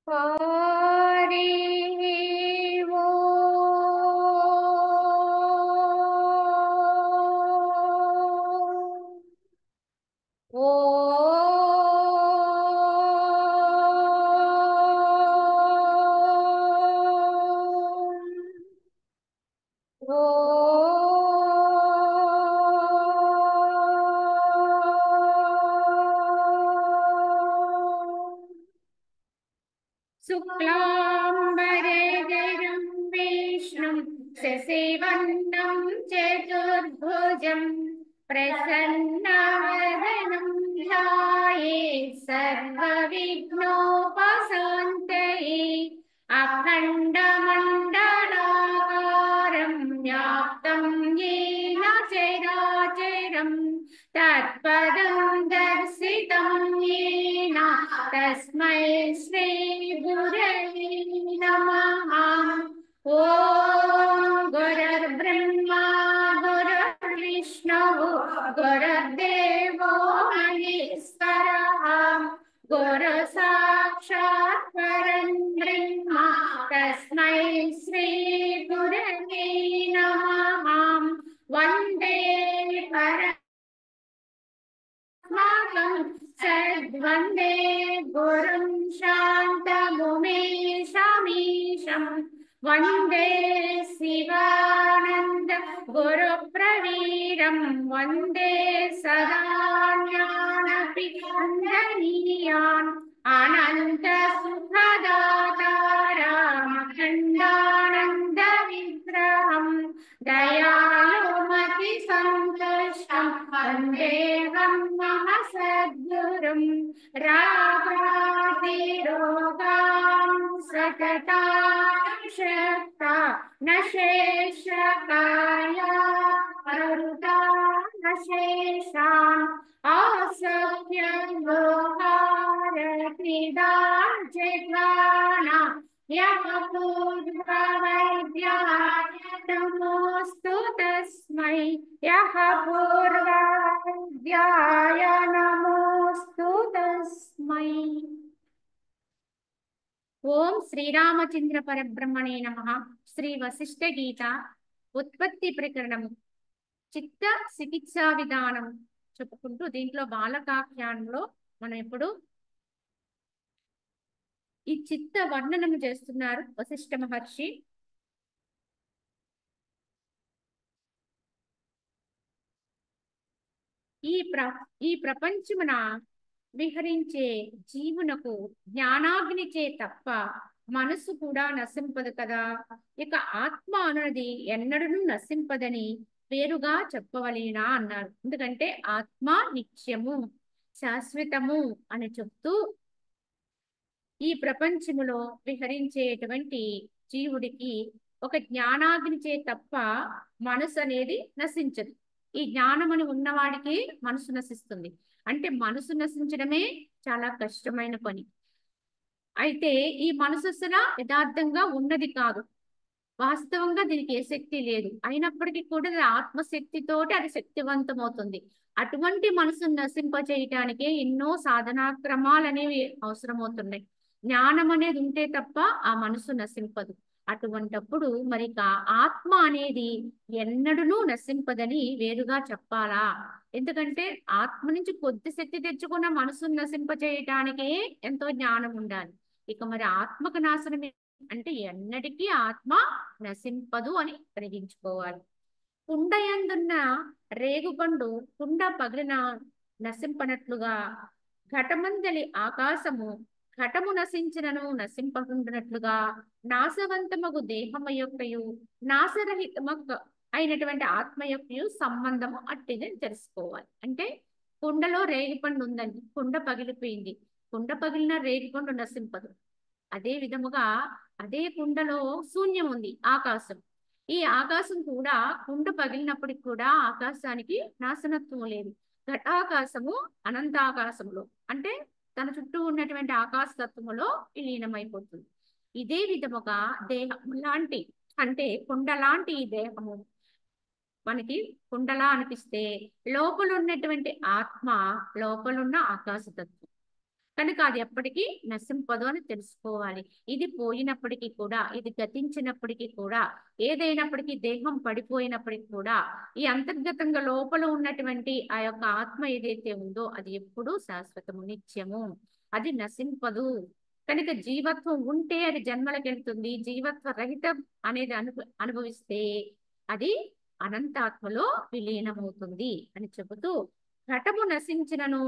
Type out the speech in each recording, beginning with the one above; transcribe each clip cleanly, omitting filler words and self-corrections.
हरि शुक्लाम्बरधरं विष्णुं शशिवर्णं चतुर्भुजं प्रसन्नवदनं ध्यायेत् सर्वविघ्नोपशान्तये अखण्डमण्डलाकारं व्याप्तं येन चराचरं तत्पदं दर्शितं येन तस्मै श्री गुरवे नमः। ॐ गुरुर्ब्रह्मा गुरुर्विष्णुः गुरुर्देवो महेश्वरः गुरु साक्षात् परं ब्रह्म तस्मै श्री गुरवे नमः। वन्दे सद्वन्दे गुरुं शान्तमुमेशमीशं वन्दे शिवानन्द गुरुप्रवीरं वन्दे सदा ज्ञानपि वन्दनीयान् अनन्तसुखदातारामखण्डानन्दविग्रहं दयालुमतिसन्तुष्टं वन्देऽहं मम सद्गुरुं रागादिरोगां सततां शक्ता न शेषकाया मरुता न शेषान् आसख्यलोहारक्रीडां जिह्वाना यः पूर्ववैद्याय नमोऽस्तु तस्मै यः पूर्ववैद्याय नमोऽस्तु तस्मै। ఓం శ్రీరామచంద్ర పరబ్రహ్మణే నమః. శ్రీ వశిష్ఠ గీత ఉత్పత్తి ప్రకరణము చిత్త చికిత్సా విధానం చెప్పుకుంటూ దీంట్లో బాలకాఖ్యానంలో మనం ఇప్పుడు ఈ చిత్త వర్ణనము చేస్తున్నారు వశిష్ఠ మహర్షి. ఈ ప్రపంచమున విహరించే జీవునకు జ్ఞానాగ్నిచే తప్ప మనసు కూడా నశింపదు కదా. ఇక ఆత్మ అన్నది ఎన్నడూ నశింపదని వేరుగా చెప్పవలేనా అన్నారు. ఎందుకంటే ఆత్మ నిత్యము శాశ్వతము అని చెప్తూ ఈ ప్రపంచములో విహరించేటువంటి జీవుడికి ఒక జ్ఞానాగ్నిచే తప్ప మనసు అనేది నశించదు. ఈ జ్ఞానమని ఉన్నవాడికి మనసు నశిస్తుంది. అంటే మనసు నశించడమే చాలా కష్టమైన పని. అయితే ఈ మనసు అసలు యథార్థంగా ఉన్నది కాదు, వాస్తవంగా దీనికి ఏ శక్తి లేదు. అయినప్పటికీ కూడా ఆత్మశక్తితోటి అది శక్తివంతమవుతుంది. అటువంటి మనసును నశింపచేయటానికే ఎన్నో సాధనా క్రమాలు అనేవి అవసరమవుతున్నాయి. జ్ఞానం అనేది ఉంటే తప్ప ఆ మనసు నశింపదు. అటువంటప్పుడు మరి ఆత్మ అనేది ఎన్నడూ నశింపదని వేరుగా చెప్పాలా? ఎందుకంటే ఆత్మ నుంచి కొద్ది శక్తి తెచ్చుకున్న మనసును నశింపచేయటానికే ఎంతో జ్ఞానం ఉండాలి. ఇక మరి ఆత్మకు నాశనం అంటే ఎన్నటికీ ఆత్మ నశింపదు అని గ్రహించుకోవాలి. కుండయందున్న రేగుపండు కుండ పగిలిన నశింపనట్లుగా ఘటమందలి ఆకాశము ఘటము నశించినను నశింపకుండినట్లుగా నాశవంతమగు దేహము యొక్కయు నాశరహితమగు అయినటువంటి ఆత్మ యొక్క సంబంధము అట్టిదని తెలుసుకోవాలి. అంటే కుండలో రేగిపండు ఉందండి, కుండ పగిలిపోయింది. కుండ పగిలిన రేగిపండు నశింపదు. అదే విధముగా అదే కుండలో శూన్యం ఉంది, ఆకాశం. ఈ ఆకాశం కూడా కుండ పగిలినప్పటికి కూడా ఆకాశానికి నాశనత్వం లేదు. ఘటాకాశము అనంతాకాశములో అంటే తన చుట్టూ ఉన్నటువంటి ఆకాశ తత్వములో విలీనమైపోతుంది. ఇదే విధముగా దేహం లాంటి అంటే కుండ లాంటి ఈ దేహము మనకి కుండలా అనిపిస్తే లోపల ఉన్నటువంటి ఆత్మ లోపలున్న ఆకాశతత్వం. కనుక అది ఎప్పటికీ నశింపదు అని తెలుసుకోవాలి. ఇది పోయినప్పటికీ కూడా, ఇది గతించినప్పటికీ కూడా, ఏదైనప్పటికీ దేహం పడిపోయినప్పటికీ కూడా ఈ అంతర్గతంగా లోపల ఉన్నటువంటి ఆ యొక్క ఆత్మ ఏదైతే ఉందో అది ఎప్పుడూ శాశ్వతము, నిత్యము, అది నశింపదు. కనుక జీవత్వం ఉంటే అది జన్మలకెళ్తుంది, జీవత్వ రహితం అనేది అనుభవిస్తే అది అనంతాత్మలో విలీనమవుతుంది అని చెబుతూ, ఘటము నశించినను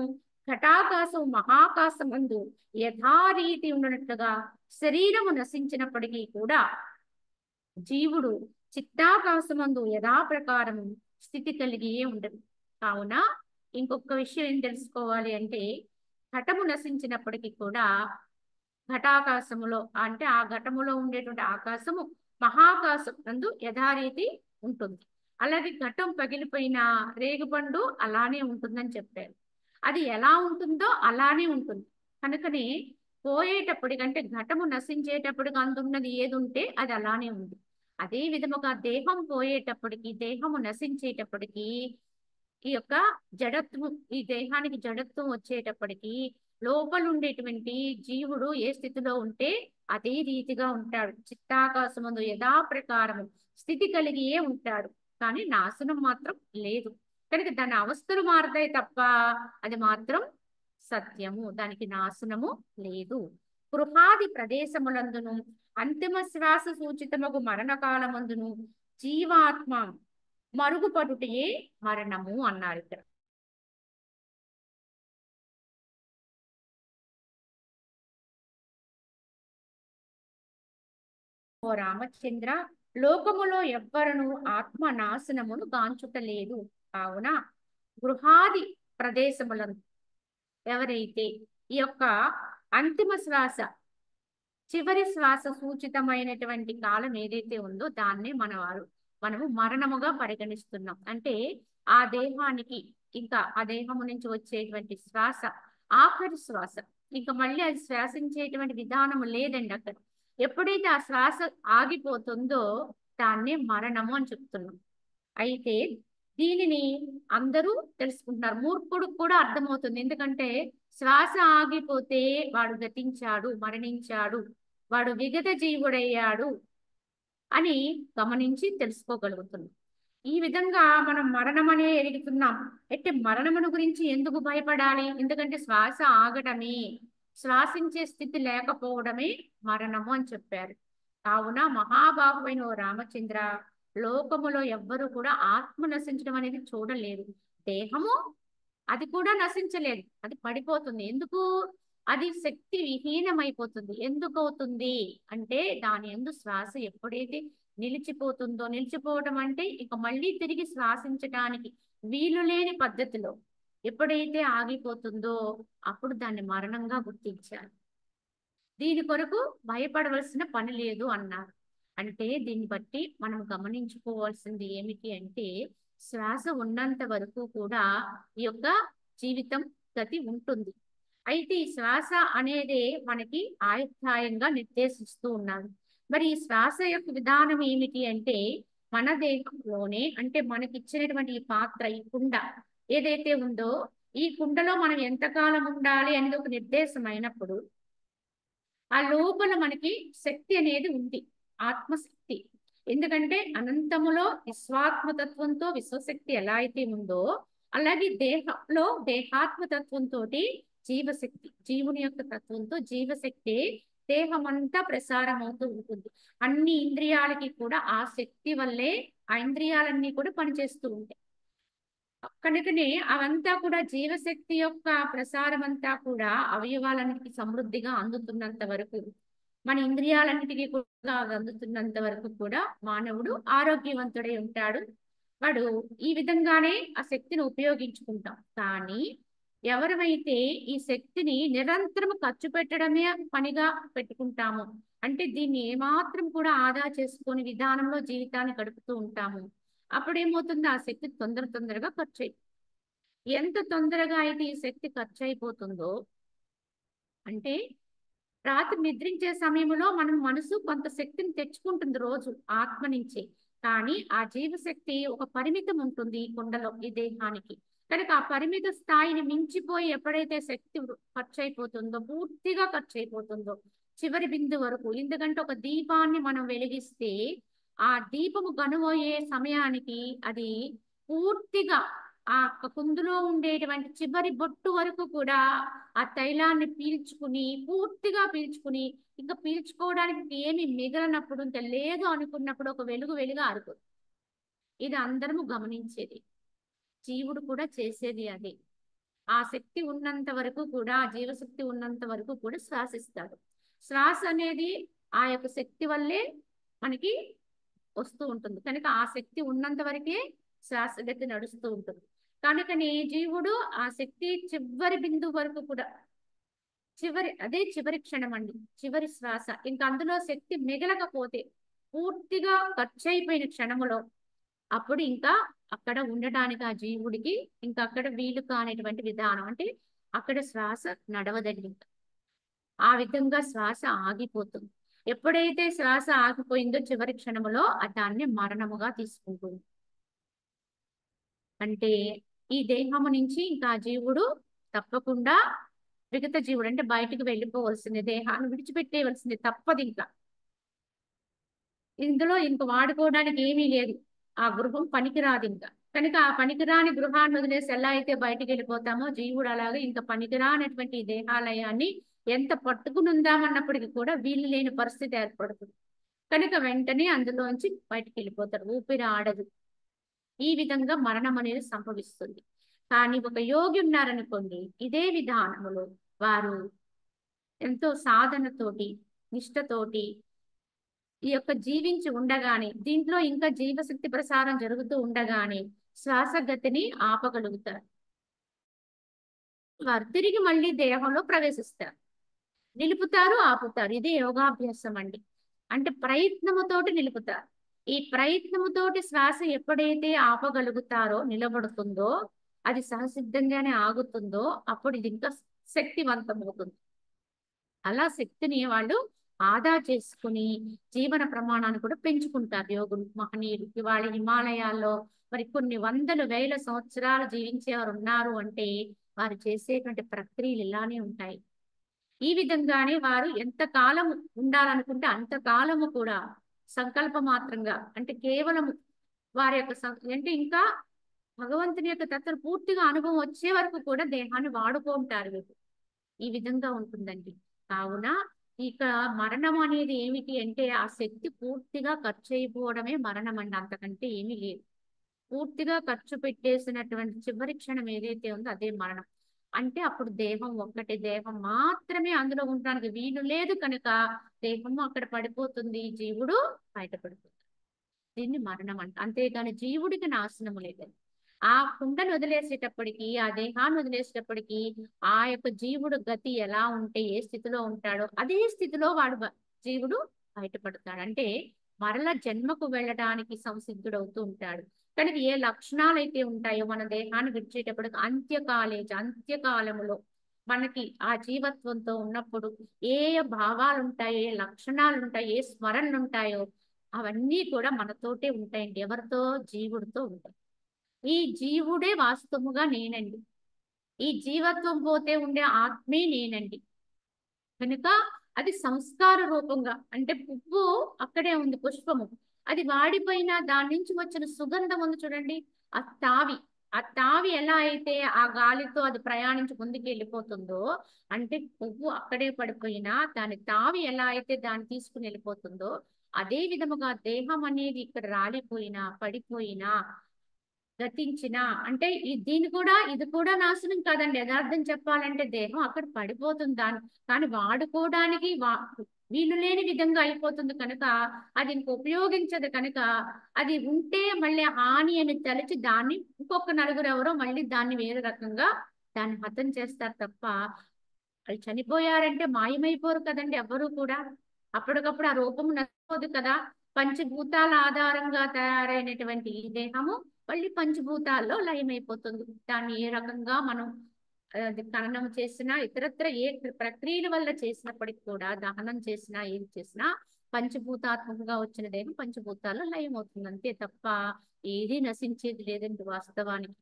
ఘటాకాశం మహాకాశమందు యథారీతి ఉన్నట్లుగా శరీరము నశించినప్పటికీ కూడా జీవుడు చిత్తాకాశమందు యథాప్రకారము స్థితి కలిగియే ఉండదు. కావున ఇంకొక విషయం ఏం తెలుసుకోవాలి అంటే, ఘటము నశించినప్పటికీ కూడా ఘటాకాశములో అంటే ఆ ఘటములో ఉండేటువంటి ఆకాశము మహాకాశం నందు యథారీతి ఉంటుంది. అలాగే ఘటం పగిలిపోయిన రేగుపండు అలానే ఉంటుందని చెప్పారు. అది ఎలా ఉంటుందో అలానే ఉంటుంది. కనుకనే పోయేటప్పటికంటే ఘటము నశించేటప్పటికి అందున్నది ఏది ఉంటే అది అలానే ఉంది. అదే విధముగా దేహం పోయేటప్పటికి, దేహము నశించేటప్పటికి ఈ యొక్క జడత్వం, ఈ దేహానికి జడత్వం వచ్చేటప్పటికి లోపల ఉండేటువంటి జీవుడు ఏ స్థితిలో ఉంటే అదే రీతిగా ఉంటాడు. చిత్తాకాశమందు యథాప్రకారము స్థితి కలిగియే ఉంటాడు. కానీ నాశనం మాత్రం లేదు. కనుక దాని అవస్థలు మారుతాయి తప్ప అది మాత్రం సత్యము, దానికి నాశనము లేదు. గృహాది ప్రదేశములందును అంతిమ శ్వాస సూచితమగు మరణకాలమందును జీవాత్మ మరుగుపడుటయే మరణము అన్నారు ఇక్కడ. ఓ రామచంద్ర, లోకములో ఎవ్వరును ఆత్మ నాశనమును గాంచుటలేదు. కావున గృహాది ప్రదేశములను ఎవరైతే ఈ యొక్క అంతిమ శ్వాస, చివరి శ్వాస సూచితమైనటువంటి కాలం ఏదైతే ఉందో దాన్నే మనము మరణముగా పరిగణిస్తున్నాం. అంటే ఆ దేహానికి ఇంకా ఆ దేహము నుంచి వచ్చేటువంటి శ్వాస ఆఖరి శ్వాస, ఇంకా మళ్ళీ అది శ్వాసించేటువంటి విధానము లేదండి అక్కడ. ఎప్పుడైతే ఆ శ్వాస ఆగిపోతుందో దాన్నే మరణము అని చెప్తున్నాం. అయితే దీనిని అందరూ తెలుసుకుంటున్నారు, మూర్ఖుడికి కూడా అర్థమవుతుంది. ఎందుకంటే శ్వాస ఆగిపోతే వాడు గతించాడు, మరణించాడు, వాడు విగత జీవుడయ్యాడు అని గమనించి తెలుసుకోగలుగుతున్నాం. ఈ విధంగా మనం మరణమనే ఎరుగుతున్నాం. అయితే మరణమును గురించి ఎందుకు భయపడాలి? ఎందుకంటే శ్వాస ఆగటమే, శ్వాసించే స్థితి లేకపోవడమే మరణము అని చెప్పారు. కావున మహాబాహువైన ఓ రామచంద్ర, లోకములో ఎవ్వరూ కూడా ఆత్మ నశించడం అనేది చూడలేదు. దేహము అది కూడా నశించలేదు, అది పడిపోతుంది. ఎందుకు? అది శక్తి విహీనమైపోతుంది. ఎందుకు అవుతుంది అంటే దాని యందు శ్వాస ఎప్పుడైతే నిలిచిపోతుందో, నిలిచిపోవటం అంటే ఇక మళ్ళీ తిరిగి శ్వాసించటానికి వీలు లేని పద్ధతిలో ఎప్పుడైతే ఆగిపోతుందో అప్పుడు దాన్ని మరణంగా గుర్తించాలి. దీని కొరకు భయపడవలసిన పని లేదు అన్నారు. అంటే దీన్ని బట్టి మనం గమనించుకోవాల్సింది ఏమిటి అంటే, శ్వాస ఉన్నంత వరకు కూడా ఈ యొక్క జీవితం గతి ఉంటుంది. అయితే ఈ శ్వాస అనేది మనకి ఆయుర్దాయంగా నిర్దేశిస్తూ ఉన్నారు. మరి ఈ శ్వాస యొక్క విధానం ఏమిటి అంటే, మన దేహంలోనే అంటే మనకి ఇచ్చినటువంటి ఈ పాత్ర, ఈ కుండ ఏదైతే ఉందో ఈ కుండలో మనం ఎంతకాలం ఉండాలి అనేది ఒక నిర్దేశం అయినప్పుడు ఆ లోపల మనకి శక్తి అనేది ఉంది, ఆత్మశక్తి. ఎందుకంటే అనంతములో విశ్వాత్మతత్వంతో విశ్వశక్తి ఎలా అయితే ఉందో అలాగే దేహంలో దేహాత్మతత్వంతో జీవశక్తి, జీవుని యొక్క తత్వంతో జీవశక్తి దేహమంతా ప్రసారం అవుతూ ఉంటుంది. అన్ని ఇంద్రియాలకి కూడా ఆ శక్తి వల్లే ఆ ఇంద్రియాలన్నీ కూడా పనిచేస్తూ ఉంటాయి. కనుకనే అవంతా కూడా జీవశక్తి యొక్క ప్రసారం అంతా కూడా అవయవాలన్నిటికీ సమృద్ధిగా అందుతున్నంత వరకు, మన ఇంద్రియాలన్నిటికీ కూడా అందుతున్నంత వరకు కూడా మానవుడు ఆరోగ్యవంతుడై ఉంటాడు. వాడు ఈ విధంగానే ఆ శక్తిని ఉపయోగించుకుంటాం. కానీ ఎవరైతే ఈ శక్తిని నిరంతరం ఖర్చు పెట్టడమే పనిగా పెట్టుకుంటాము, అంటే దీన్ని ఏమాత్రం కూడా ఆదా చేసుకొని విధానంలో జీవితాన్ని గడుపుతూ ఉంటాము, అప్పుడేమవుతుంది? ఆ శక్తి తొందరగా ఖర్చు అయిపోతుంది. ఎంత తొందరగా అయితే ఈ శక్తి ఖర్చు అయిపోతుందో అంటే, రాత్రి నిద్రించే సమయంలో మనం మనసు కొంత శక్తిని తెచ్చుకుంటుంది రోజు ఆత్మ నుంచి. కానీ ఆ జీవశక్తి ఒక పరిమితం ఉంటుంది ఈ కుండలో, ఈ దేహానికి. కనుక ఆ పరిమిత స్థాయిని మించిపోయి ఎప్పుడైతే శక్తి ఖర్చు అయిపోతుందో, పూర్తిగా ఖర్చు అయిపోతుందో చివరి బిందు వరకు. ఎందుకంటే ఒక దీపాన్ని మనం వెలిగిస్తే ఆ దీపము కనుమోయే సమయానికి అది పూర్తిగా ఆ కుందులో ఉండేటువంటి చివరి బొట్టు వరకు కూడా ఆ తైలాన్ని పీల్చుకుని, పూర్తిగా పీల్చుకుని, ఇంకా పీల్చుకోవడానికి ఏమి మిగలనప్పుడు, ఇంకా లేదు అనుకున్నప్పుడు ఒక వెలుగు ఆరిపోతుంది. ఇది అందరము గమనించేది. జీవుడు కూడా చేసేది అదే. ఆ శక్తి ఉన్నంత వరకు కూడా, ఆ జీవశక్తి ఉన్నంత వరకు కూడా శ్వాసిస్తాడు. శ్వాస అనేది ఆ యొక్క శక్తి వల్లే మనకి వస్తూ ఉంటుంది. కనుక ఆ శక్తి ఉన్నంత వరకే శ్వాస గతి నడుస్తూ ఉంటుంది. కనుకనే జీవుడు ఆ శక్తి చివరి బిందువు వరకు కూడా, అదే చివరి క్షణం అండి, చివరి శ్వాస. ఇంకా అందులో శక్తి మిగలకపోతే, పూర్తిగా ఖర్చు అయిపోయిన క్షణములో అప్పుడు ఇంకా అక్కడ ఉండటానికి ఆ జీవుడికి ఇంకా అక్కడ వీలు కానిటువంటి విధానం. అంటే అక్కడ శ్వాస నడవదండి. ఆ విధంగా శ్వాస ఆగిపోతుంది. ఎప్పుడైతే శ్వాస ఆగిపోయిందో చివరి క్షణములో దాన్ని మరణముగా తీసుకుంటుంది. అంటే ఈ దేహము నుంచి ఇంకా జీవుడు తప్పకుండా విగత జీవుడు అంటే బయటికి వెళ్ళిపోవలసింది, దేహాన్ని విడిచిపెట్టేయవలసింది, తప్పదు ఇంకా. ఇందులో ఇంక వాడుకోవడానికి ఏమీ లేదు. ఆ గృహం పనికిరాదు ఇంకా. కనుక ఆ పనికిరాని గృహాన్ని వదిలేసి ఎలా అయితే బయటికి వెళ్ళిపోతామో, జీవుడు అలాగే ఇంకా పనికిరానటువంటి ఈ దేహాలయాన్ని ఎంత పట్టుకుని ఉందామన్నప్పటికీ కూడా వీలు లేని పరిస్థితి ఏర్పడుతుంది. కనుక వెంటనే అందులోంచి బయటికి వెళ్ళిపోతారు, ఊపిరి ఆడదు. ఈ విధంగా మరణం అనేది సంభవిస్తుంది. కానీ ఒక యోగి ఉన్నారనుకోండి, ఇదే విధానములో వారు ఎంతో సాధనతోటి, నిష్ఠతోటి ఈ యొక్క జీవించి ఉండగానే, దీంట్లో ఇంకా జీవశక్తి ప్రసారం జరుగుతూ ఉండగానే శ్వాసగతిని ఆపగలుగుతారు. వారు తిరిగి మళ్ళీ దేహంలో ప్రవేశిస్తారు, నిలుపుతారు, ఆపుతారు. ఇదే యోగాభ్యాసం అండి. అంటే ప్రయత్నముతోటి నిలుపుతారు. ఈ ప్రయత్నముతోటి శ్వాస ఎప్పుడైతే ఆపగలుగుతారో, నిలబడుతుందో, అది సహసిద్ధంగానే ఆగుతుందో, అప్పుడు ఇది ఇంకా శక్తివంతమవుతుంది. అలా శక్తిని వాళ్ళు ఆదా చేసుకుని జీవన ప్రమాణాన్ని కూడా పెంచుకుంటారు యోగులు, మహనీయులు. ఇవాళ హిమాలయాల్లో మరి కొన్ని వందలు వేల సంవత్సరాలు జీవించేవారు ఉన్నారు అంటే వారు చేసేటువంటి ప్రక్రియలు ఇలానే ఉంటాయి. ఈ విధంగానే వారు ఎంత కాలం ఉండాలనుకుంటే అంత కాలము కూడా సంకల్ప మాత్రంగా, అంటే కేవలం వారి యొక్క అంటే ఇంకా భగవంతుని యొక్క తత్వం పూర్తిగా అనుభవం వచ్చే వరకు కూడా దేహాన్ని వాడుకుంటారు వీరు. ఈ విధంగా ఉంటుందండి. కావున ఇక మరణం అనేది ఏమిటి అంటే ఆ శక్తి పూర్తిగా ఖర్చు అయిపోవడమే మరణం అండి, అంతకంటే ఏమీ లేదు. పూర్తిగా ఖర్చు పెట్టేసినటువంటి చివరి క్షణం ఏదైతే ఉందో అదే మరణం. అంటే అప్పుడు దేహం ఒక్కటే, దేహం మాత్రమే అందులో ఉండడానికి వీలు లేదు కనుక దేహము అక్కడ పడిపోతుంది, జీవుడు బయటపడిపోతుంది. దీన్ని మరణం అంట. అంతేగాని జీవుడికి నాశనము లేదండి. ఆ కుండను వదిలేసేటప్పటికి, ఆ దేహాన్ని వదిలేసేటప్పటికి ఆ యొక్క జీవుడు గతి ఎలా ఉంటే, ఏ స్థితిలో ఉంటాడో అదే స్థితిలో వాడు జీవుడు బయటపడతాడు. అంటే మరల జన్మకు వెళ్ళడానికి సంసిద్ధుడవుతూ ఉంటాడు. కనుక ఏ లక్షణాలు అయితే ఉంటాయో మన దేహాన్ని విడిచేటప్పటికి అంత్యకాలములో మనకి ఆ జీవత్వంతో ఉన్నప్పుడు ఏ ఏ భావాలు ఉంటాయో, ఏ లక్షణాలు ఉంటాయో, ఏ స్మరణలు ఉంటాయో అవన్నీ కూడా మనతోటే ఉంటాయండి. ఎవరితో? జీవుడితో ఉంటాయి. ఈ జీవుడే వాస్తవముగా నేనండి. ఈ జీవత్వం పోతే ఉండే ఆత్మే నేనండి. కనుక అది సంస్కార రూపంగా, అంటే పువ్వు అక్కడే ఉంది, పుష్పము అది వాడిపోయినా దాని నుంచి వచ్చిన సుగంధం ఉంది చూడండి, ఆ తావి. ఆ తావి ఎలా అయితే ఆ గాలితో అది ప్రయాణించి ముందుకు వెళ్ళిపోతుందో, అంటే పువ్వు అక్కడే పడిపోయినా దాని తావి ఎలా అయితే దాన్ని తీసుకుని వెళ్ళిపోతుందో, అదే విధముగా దేహం అనేది ఇక్కడ రాలిపోయినా, పడిపోయినా, గతించిన, అంటే ఇది కూడా నాశనం కాదండి. యథార్థం చెప్పాలంటే దేహం అక్కడ పడిపోతుంది, కానీ వాడుకోవడానికి వీలు లేని విధంగా అయిపోతుంది కనుక అది ఇంక ఉపయోగించదు కనుక అది ఉంటే మళ్ళీ హాని అని తలచి దాన్ని ఇంకొక నలుగురు ఎవరో మళ్ళీ దాన్ని వేరే రకంగా దాన్ని హతం చేస్తారు తప్ప వాళ్ళు చనిపోయారంటే మాయమైపోరు కదండి ఎవ్వరూ కూడా. అప్పటికప్పుడు ఆ రూపము నచ్చదు కదా. పంచభూతాల ఆధారంగా తయారైనటువంటి ఈ దేహము మళ్ళీ పంచభూతాల్లో లయమైపోతుంది. దాన్ని ఏ రకంగా మనం అది ఖననం చేసినా, ఇతరత్ర ఏ ప్రక్రియల వల్ల చేసినప్పటికి కూడా, దహనం చేసినా, ఏం చేసినా పంచభూతాత్మకంగా వచ్చిన దేహం పంచభూతాల్లో లయం అవుతుంది అంతే తప్ప ఏది నశించేది లేదండి వాస్తవానికి.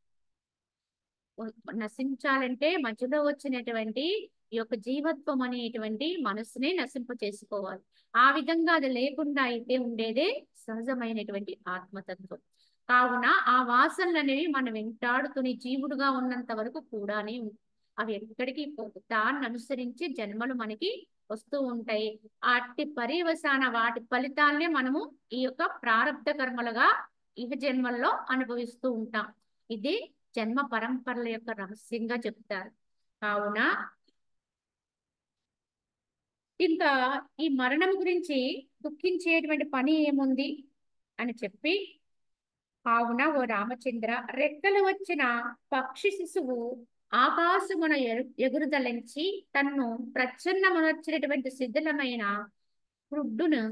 నశించాలంటే మధ్యలో వచ్చినటువంటి ఈ యొక్క జీవత్వం అనేటువంటి మనసునే నశింప చేసుకోవాలి. ఆ విధంగా అది లేకుండా అయితే ఉండేదే సహజమైనటువంటి ఆత్మతత్వం. కావున ఆ వాసనలు అనేవి మనం వెంటాడుతుని జీవుడుగా ఉన్నంత వరకు కూడానే అవి ఎక్కడికి పోవు. దాన్ని అనుసరించి జన్మలు మనకి వస్తూ ఉంటాయి. అట్టి పర్యవసాన వాటి ఫలితాలనే మనము ఈ యొక్క ప్రారబ్ధ కర్మలుగా ఇహ జన్మల్లో అనుభవిస్తూ ఉంటాం. ఇది జన్మ పరంపరల యొక్క రహస్యంగా చెప్తారు. కావున ఇంకా ఈ మరణం గురించి దుఃఖించేటువంటి పని ఏముంది అని చెప్పి, కావున ఓ రామచంద్ర, రెక్కలు వచ్చిన పక్షి శిశువు ఆకాశమున ఎగురుదలంచి తన్ను ప్రచ్ఛన్నమునొచ్చినటువంటి శిథిలమైన క్రుడ్డును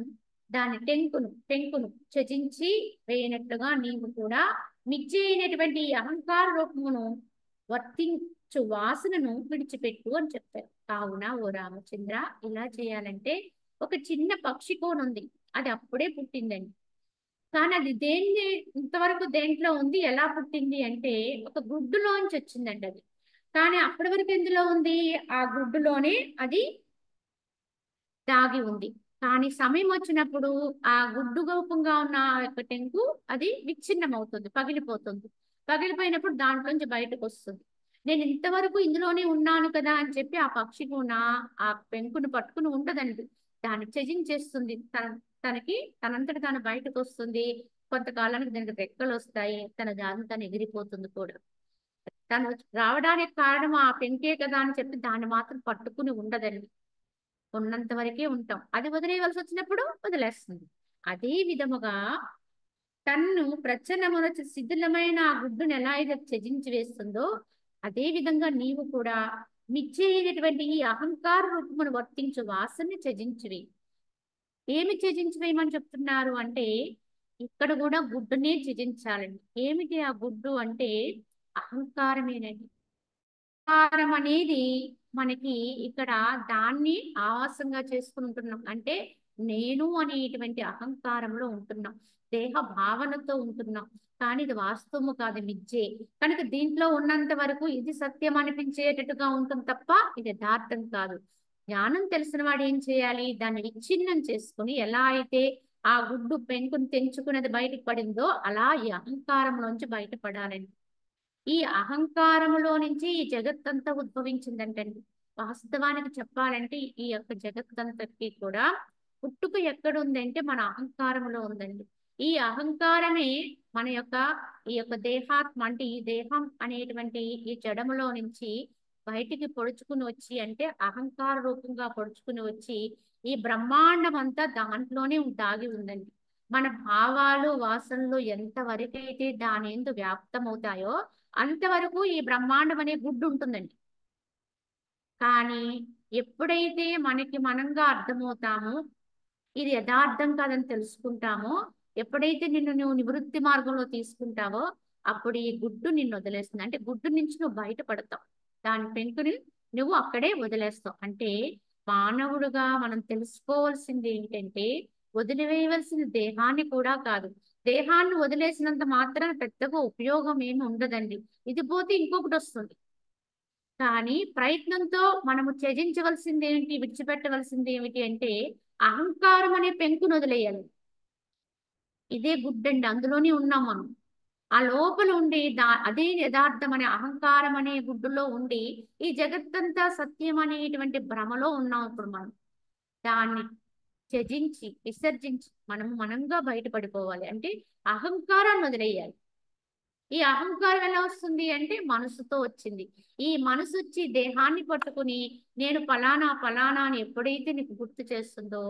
దాని టెంకును త్యజించి వేయనట్లుగా నీవు కూడా మిథ్య అయినటువంటి ఈ అహంకార రూపమును వర్తించు వాసనను విడిచిపెట్టు అని చెప్పారు. కావున ఓ రామచంద్ర, ఇలా చేయాలంటే ఒక చిన్న పక్షి కోనుంది, అది అప్పుడే పుట్టిందండి. కానీ అది ఇంతవరకు దేంట్లో ఉంది, ఎలా పుట్టింది అంటే ఒక గుడ్డులోంచి వచ్చిందండి అది. కానీ అప్పటి వరకు ఎందులో ఉంది, ఆ గుడ్డులోనే అది దాగి ఉంది. కానీ సమయం వచ్చినప్పుడు ఆ గుడ్డు గోపంగా ఉన్న ఆ యొక్క టెంకు అది విచ్ఛిన్నం అవుతుంది, పగిలిపోతుంది. పగిలిపోయినప్పుడు దాంట్లోంచి బయటకు వస్తుంది. నేను ఇంతవరకు ఇందులోనే ఉన్నాను కదా అని చెప్పి ఆ పక్షి కూడా ఆ పెంకును పట్టుకుని ఉండదండి. దాన్ని త్యజించేస్తుంది. తనకి తనంతట తాను బయటకు వస్తుంది. కొంతకాలానికి దానికి రెక్కలు వస్తాయి. తన దాని తను ఎగిరిపోతుంది కూడా. తను రావడానికి కారణం ఆ పెంకే కదా అని చెప్పి దాన్ని మాత్రం పట్టుకుని ఉండదండి. ఉన్నంత వరకే ఉంటాం. అది వదిలేయవలసి వచ్చినప్పుడు వదిలేస్తుంది. అదే విధముగా తన్ను ప్రచ్ఛన్నమునొచ్చి శిథిలమైన ఆ గుడ్డును ఎలా అయితే త్యజించి వేస్తుందో, అదే విధంగా నీవు కూడా మిథ్య అయినటువంటి ఈ అహంకార రూపమును వర్తించు వాసనని త్యజించివి. ఏమి త్యజించి వేయమని చెప్తున్నారు అంటే, ఇక్కడ కూడా గుడ్డునే త్యజించాలండి. ఏమిటి ఆ గుడ్డు అంటే అహంకారమేనండి. అహంకారం అనేది మనకి ఇక్కడ దాన్ని ఆవాసంగా చేసుకుంటున్నాం. అంటే నేను అనేటువంటి అహంకారంలో ఉంటున్నాం, దేహ భావనతో ఉంటున్నాం. కానీ ఇది వాస్తవము కాదు, మిథ్యే. కనుక దీంట్లో ఉన్నంత వరకు ఇది సత్యం అనిపించేటట్టుగా ఉంటుంది తప్ప ఇది యథార్థం కాదు. జ్ఞానం తెలిసిన వాడు ఏం చేయాలి, దాన్ని విచ్ఛిన్నం చేసుకుని ఎలా అయితే ఆ గుడ్డు పెంకుని తెంచుకునేది బయటకు పడిందో అలా ఈ అహంకారంలోంచి బయటపడాలండి. ఈ అహంకారములో నుంచి ఈ జగత్తంతా ఉద్భవించిందంటండి. వాస్తవానికి చెప్పాలంటే ఈ యొక్క జగత్తంతకి కూడా పుట్టుక ఎక్కడుందంటే మన అహంకారంలో ఉందండి. ఈ అహంకారమే మన యొక్క ఈ యొక్క దేహాత్మ అంటే ఈ దేహం అనేటువంటి ఈ జడములో నుంచి బయటికి పొడుచుకుని వచ్చి, అంటే అహంకార రూపంగా పొడుచుకుని వచ్చి ఈ బ్రహ్మాండం అంతా దాంట్లోనే దాగి ఉందండి. మన భావాలు వాసనలు ఎంతవరకైతే దాని ఎందు వ్యాప్తమవుతాయో అంతవరకు ఈ బ్రహ్మాండం అనే గుడ్డు ఉంటుందండి. కానీ ఎప్పుడైతే మనకి మనంగా అర్థమవుతామో, ఇది యథార్థం కాదని తెలుసుకుంటామో, ఎప్పుడైతే నిన్ను నువ్వు నివృత్తి మార్గంలో తీసుకుంటావో అప్పుడు ఈ గుడ్డు నిన్ను వదిలేస్తుంది. అంటే గుడ్డు నుంచి నువ్వు బయటపడతావు, దాని పెంకుని నువ్వు అక్కడే వదిలేస్తావు. అంటే మానవుడుగా మనం తెలుసుకోవాల్సింది ఏంటంటే, వదిలివేయవలసిన దేహాన్ని కూడా కాదు. దేహాన్ని వదిలేసినంత మాత్రాన పెద్దగా ఉపయోగం ఏమి ఉండదండి. ఇది పోతే ఇంకొకటి వస్తుంది. కానీ ప్రయత్నంతో మనము త్యజించవలసింది ఏమిటి, విడిచిపెట్టవలసింది ఏమిటి అంటే అహంకారం అనే పెంకును వదిలేయాలి. ఇదే గుడ్డండి, అందులోనే ఉన్నాం మనం. ఆ లోపల ఉండి అదే యథార్థం అనే అహంకారం అనే గుడ్డులో ఉండి ఈ జగత్తంతా సత్యం అనేటువంటి భ్రమలో ఉన్నాం ఇప్పుడు మనం. దాన్ని త్యజించి విసర్జించి మనంగా బయటపడిపోవాలి. అంటే అహంకారాన్ని వదిలేయాలి. ఈ అహంకారం ఎలా వస్తుంది అంటే మనసుతో వచ్చింది. ఈ మనసు వచ్చి దేహాన్ని పట్టుకుని నేను ఫలానా ఫలానా అని ఎప్పుడైతే నీకు గుర్తు చేస్తుందో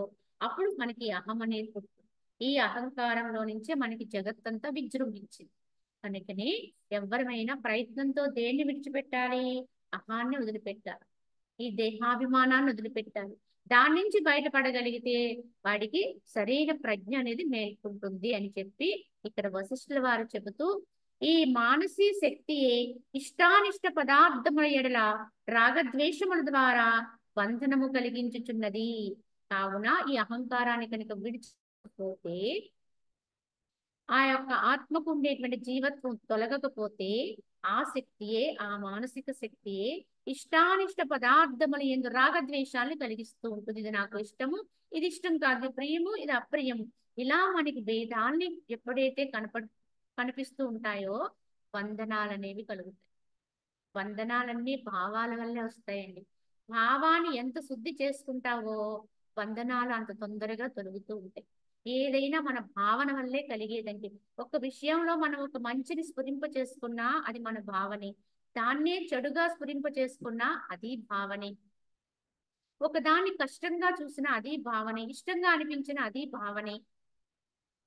అప్పుడు మనకి అహం అనేది పుడుతుంది. ఈ అహంకారంలో నుంచే మనకి జగత్తంతా విజృంభించింది. అందుకని ఎవరమైనా ప్రయత్నంతో దేన్ని విడిచిపెట్టాలి, అహాన్ని వదిలిపెట్టాలి, ఈ దేహాభిమానాన్ని వదిలిపెట్టాలి. దాని నుంచి బయటపడగలిగితే వాడికి సరైన ప్రజ్ఞ అనేది మేల్కొంటుంది అని చెప్పి ఇక్కడ వశిష్ఠుల వారు చెబుతూ, ఈ మానసీ శక్తియే ఇష్టానిష్ట పదార్థముల ఎడల రాగద్వేషముల ద్వారా బంధనము కలిగించుచున్నది. కావున ఈ అహంకారాన్ని కనుక విడిచిపోతే ఆ యొక్క ఆత్మకు ఉండేటువంటి జీవత్వం తొలగకపోతే ఆ శక్తియే, ఆ మానసిక శక్తియే ఇష్టానిష్ట పదార్థములు ఎందు రాగద్వేషాలను కలిగిస్తూ ఉంటుంది. ఇది నాకు ఇష్టము, ఇది ఇష్టం కాదు, ఇది ప్రియము, ఇది అప్రియము. ఇలా మనకి భేదాల్ని ఎప్పుడైతే కనిపిస్తూ ఉంటాయో బంధనాలు అనేవి కలుగుతాయి. బంధనాలన్నీ భావాల వల్లే వస్తాయండి. భావాన్ని ఎంత శుద్ధి చేసుకుంటావో బంధనాలు అంత తొందరగా తొలగుతూ ఉంటాయి. ఏదైనా మన భావన వల్లే కలిగేదండి. ఒక విషయంలో మనం ఒక మంచిని స్ఫురింప చేసుకున్నా అది మన భావనే. దాన్నే చెడుగా స్ఫురింప చేసుకున్నా అది భావనే. ఒకదాన్ని కష్టంగా చూసినా అది భావనే, ఇష్టంగా అనిపించిన అది భావనే.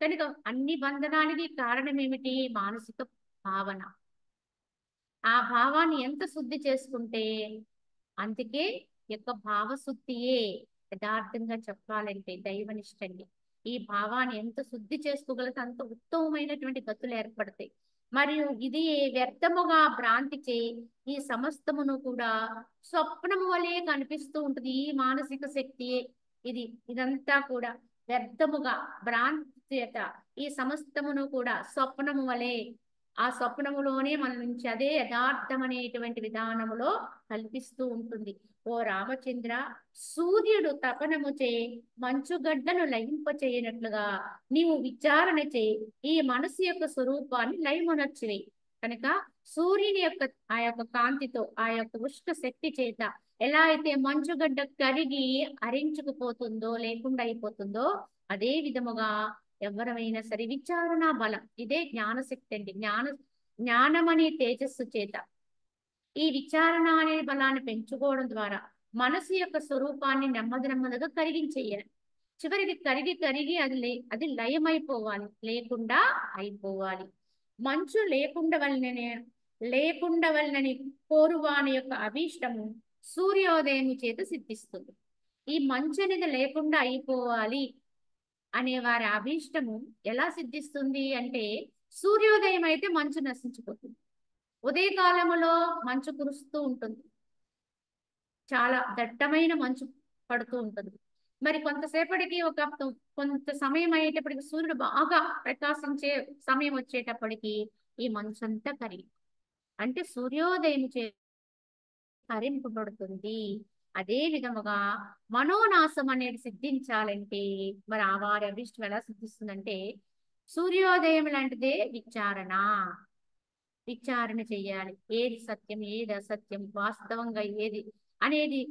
కనుక అన్ని బంధనానికి కారణం ఏమిటి? మానసిక భావన. ఆ భావాన్ని ఎంత శుద్ధి చేసుకుంటే, అందుకే యొక్క భావశుద్ధియే యథార్థంగా చెప్పాలంటే దైవనిష్టండి. ఈ భావాన్ని ఎంత శుద్ధి చేసుకోగలిగితే అంత ఉత్తమమైనటువంటి గతులు ఏర్పడతాయి. మరియు ఇది వ్యర్థముగా భ్రాంతిచే ఈ సమస్తమును కూడా స్వప్నము వలె కనిపిస్తూ ఉంటుంది. ఈ మానసిక శక్తియే ఇదంతా కూడా వ్యర్థముగా భ్రాంతి చేత ఈ సమస్తమును కూడా స్వప్నము వలె, ఆ స్వప్నములోనే మన నుంచి అదే యథార్థం అనేటువంటి విధానములో కల్పిస్తూ ఉంటుంది. ఓ రామచంద్ర, సూర్యుడు తపనముచే మంచుగడ్డను లయింపచేయనట్లుగా నీవు విచారణ చే ఈ మనసు యొక్క స్వరూపాన్ని లయమునర్చివి. కనుక సూర్యుని యొక్క ఆ యొక్క కాంతితో, ఆ యొక్క ఉష్ణ శక్తి చేత ఎలా అయితే మంచుగడ్డ కరిగి అరించుకుపోతుందో, లేకుండా అయిపోతుందో, అదే విధముగా ఎవరమైనా సరే విచారణ బలం, ఇదే జ్ఞానశక్తి అండి. జ్ఞానం అనే తేజస్సు చేత ఈ విచారణ అనే బలాన్ని పెంచుకోవడం ద్వారా మనసు యొక్క స్వరూపాన్ని నెమ్మది నెమ్మదిగా కరిగించేయాలి. చివరికి కరిగి కరిగి అది లయమైపోవాలి, లేకుండా అయిపోవాలి. మంచు లేకుండా వలనని కోరువాని యొక్క అభీష్టము సూర్యోదయం చేత సిద్ధిస్తుంది. ఈ మంచు అనేది లేకుండా అయిపోవాలి అనే వారి అభీష్టము ఎలా సిద్ధిస్తుంది అంటే, సూర్యోదయం అయితే మంచు నశించిపోతుంది. ఉదయకాలములో మంచు కురుస్తూ ఉంటుంది, చాలా దట్టమైన మంచు పడుతూ ఉంటుంది. మరి కొంతసేపటికి కొంత సమయం అయ్యేటప్పటికి సూర్యుడు బాగా ప్రకాశించే సమయం వచ్చేటప్పటికి ఈ మంచు అంతా కరిగి, అంటే సూర్యోదయం హరింపబడుతుంది. అదే విధముగా మనోనాశం అనేది సిద్ధించాలంటే మరి ఆ వారి అభిష్టం ఎలా సిద్ధిస్తుందంటే, సూర్యోదయం లాంటిదే విచారణ చెయ్యాలి. ఏది సత్యం, ఏది అసత్యం, వాస్తవంగా ఏది అనేది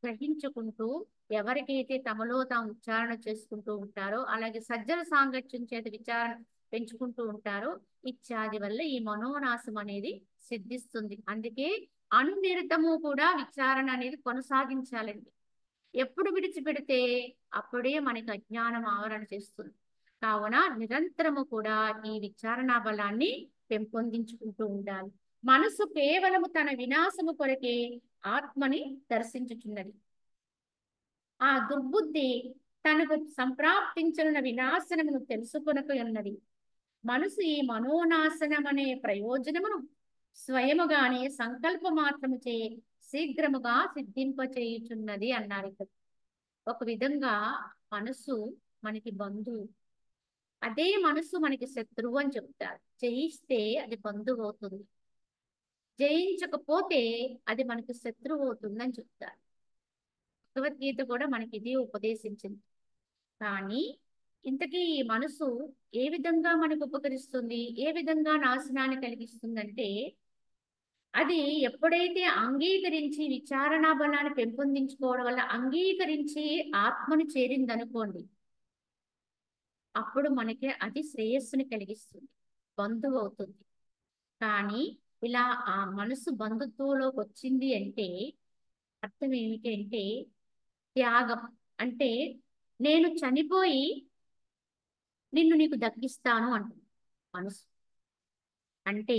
గ్రహించుకుంటూ ఎవరికైతే తమలో తాము విచారణ చేసుకుంటూ ఉంటారో, అలాగే సజ్జన సాంగత్యం చేత విచారణ పెంచుకుంటూ ఉంటారో, ఇత్యాది వల్ల ఈ మనోనాశం అనేది సిద్ధిస్తుంది. అందుకే అనునిరతము కూడా విచారణ అనేది కొనసాగించాలండి. ఎప్పుడు విడిచిపెడితే అప్పుడే మనకి అజ్ఞానం ఆవరణ చేస్తుంది. కావున నిరంతరము కూడా ఈ విచారణ బలాన్ని పెంపొందించుకుంటూ ఉండాలి. మనసు కేవలము తన వినాశము కొరకే ఆత్మని దర్శించుచున్నది. ఆ దుర్బుద్ధి తనకు సంప్రాప్తించిన వినాశనమును తెలుసుకొనక ఉన్నది. మనసు ఈ మనోనాశనం అనే ప్రయోజనమును స్వయముగానే సంకల్ప మాత్రము చే శీఘ్రముగా సిద్ధింపచేయుచున్నది అన్నారు ఇక్కడ. ఒక విధంగా మనసు మనకి బంధువు, అదే మనసు మనకి శత్రువు అని చెప్తారు. జయిస్తే అది బంధువు అవుతుంది, జయించకపోతే అది మనకి శత్రువు అవుతుందని చెప్తారు. భగవద్గీత కూడా మనకి ఇది ఉపదేశించింది. కానీ ఇంతకీ ఈ మనసు ఏ విధంగా మనకు ఉపకరిస్తుంది, ఏ విధంగా నాశనాన్ని కలిగిస్తుందంటే, అది ఎప్పుడైతే అంగీకరించి విచారణ బలాన్ని పెంపొందించుకోవడం వల్ల అంగీకరించి ఆత్మను చేరిందనుకోండి, అప్పుడు మనకి అది శ్రేయస్సుని కలిగిస్తుంది, బంధువు అవుతుంది. కానీ ఇలా ఆ మనసు బంధుత్వంలోకి వచ్చింది అంటే అర్థం ఏమిటి అంటే, త్యాగం. అంటే నేను చనిపోయి నీకు దక్కిస్తాను అంటుంది మనసు. అంటే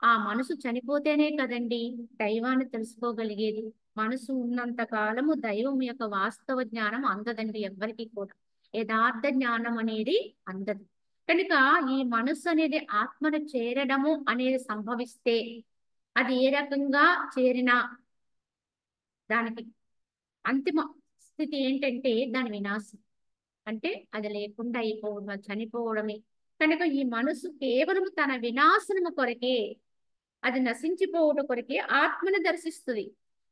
ఆ మనసు చనిపోతేనే కదండి దైవాన్ని తెలుసుకోగలిగేది. మనసు ఉన్నంత కాలము దైవం యొక్క వాస్తవ జ్ఞానం అందదండి ఎవ్వరికి కూడా. యథార్థ జ్ఞానం అనేది అందదు. కనుక ఈ మనసు అనేది ఆత్మను చేరడము అనేది సంభవిస్తే, అది ఏ రకంగా చేరినా దానికి అంతిమ స్థితి ఏంటంటే దాని వినాశం. అంటే అది లేకుండా అయిపోవడం, చనిపోవడమే. కనుక ఈ మనసు కేవలం తన వినాశనము కొరకే, అది నశించిపోవుట కొరకే ఆత్మను దర్శిస్తుంది.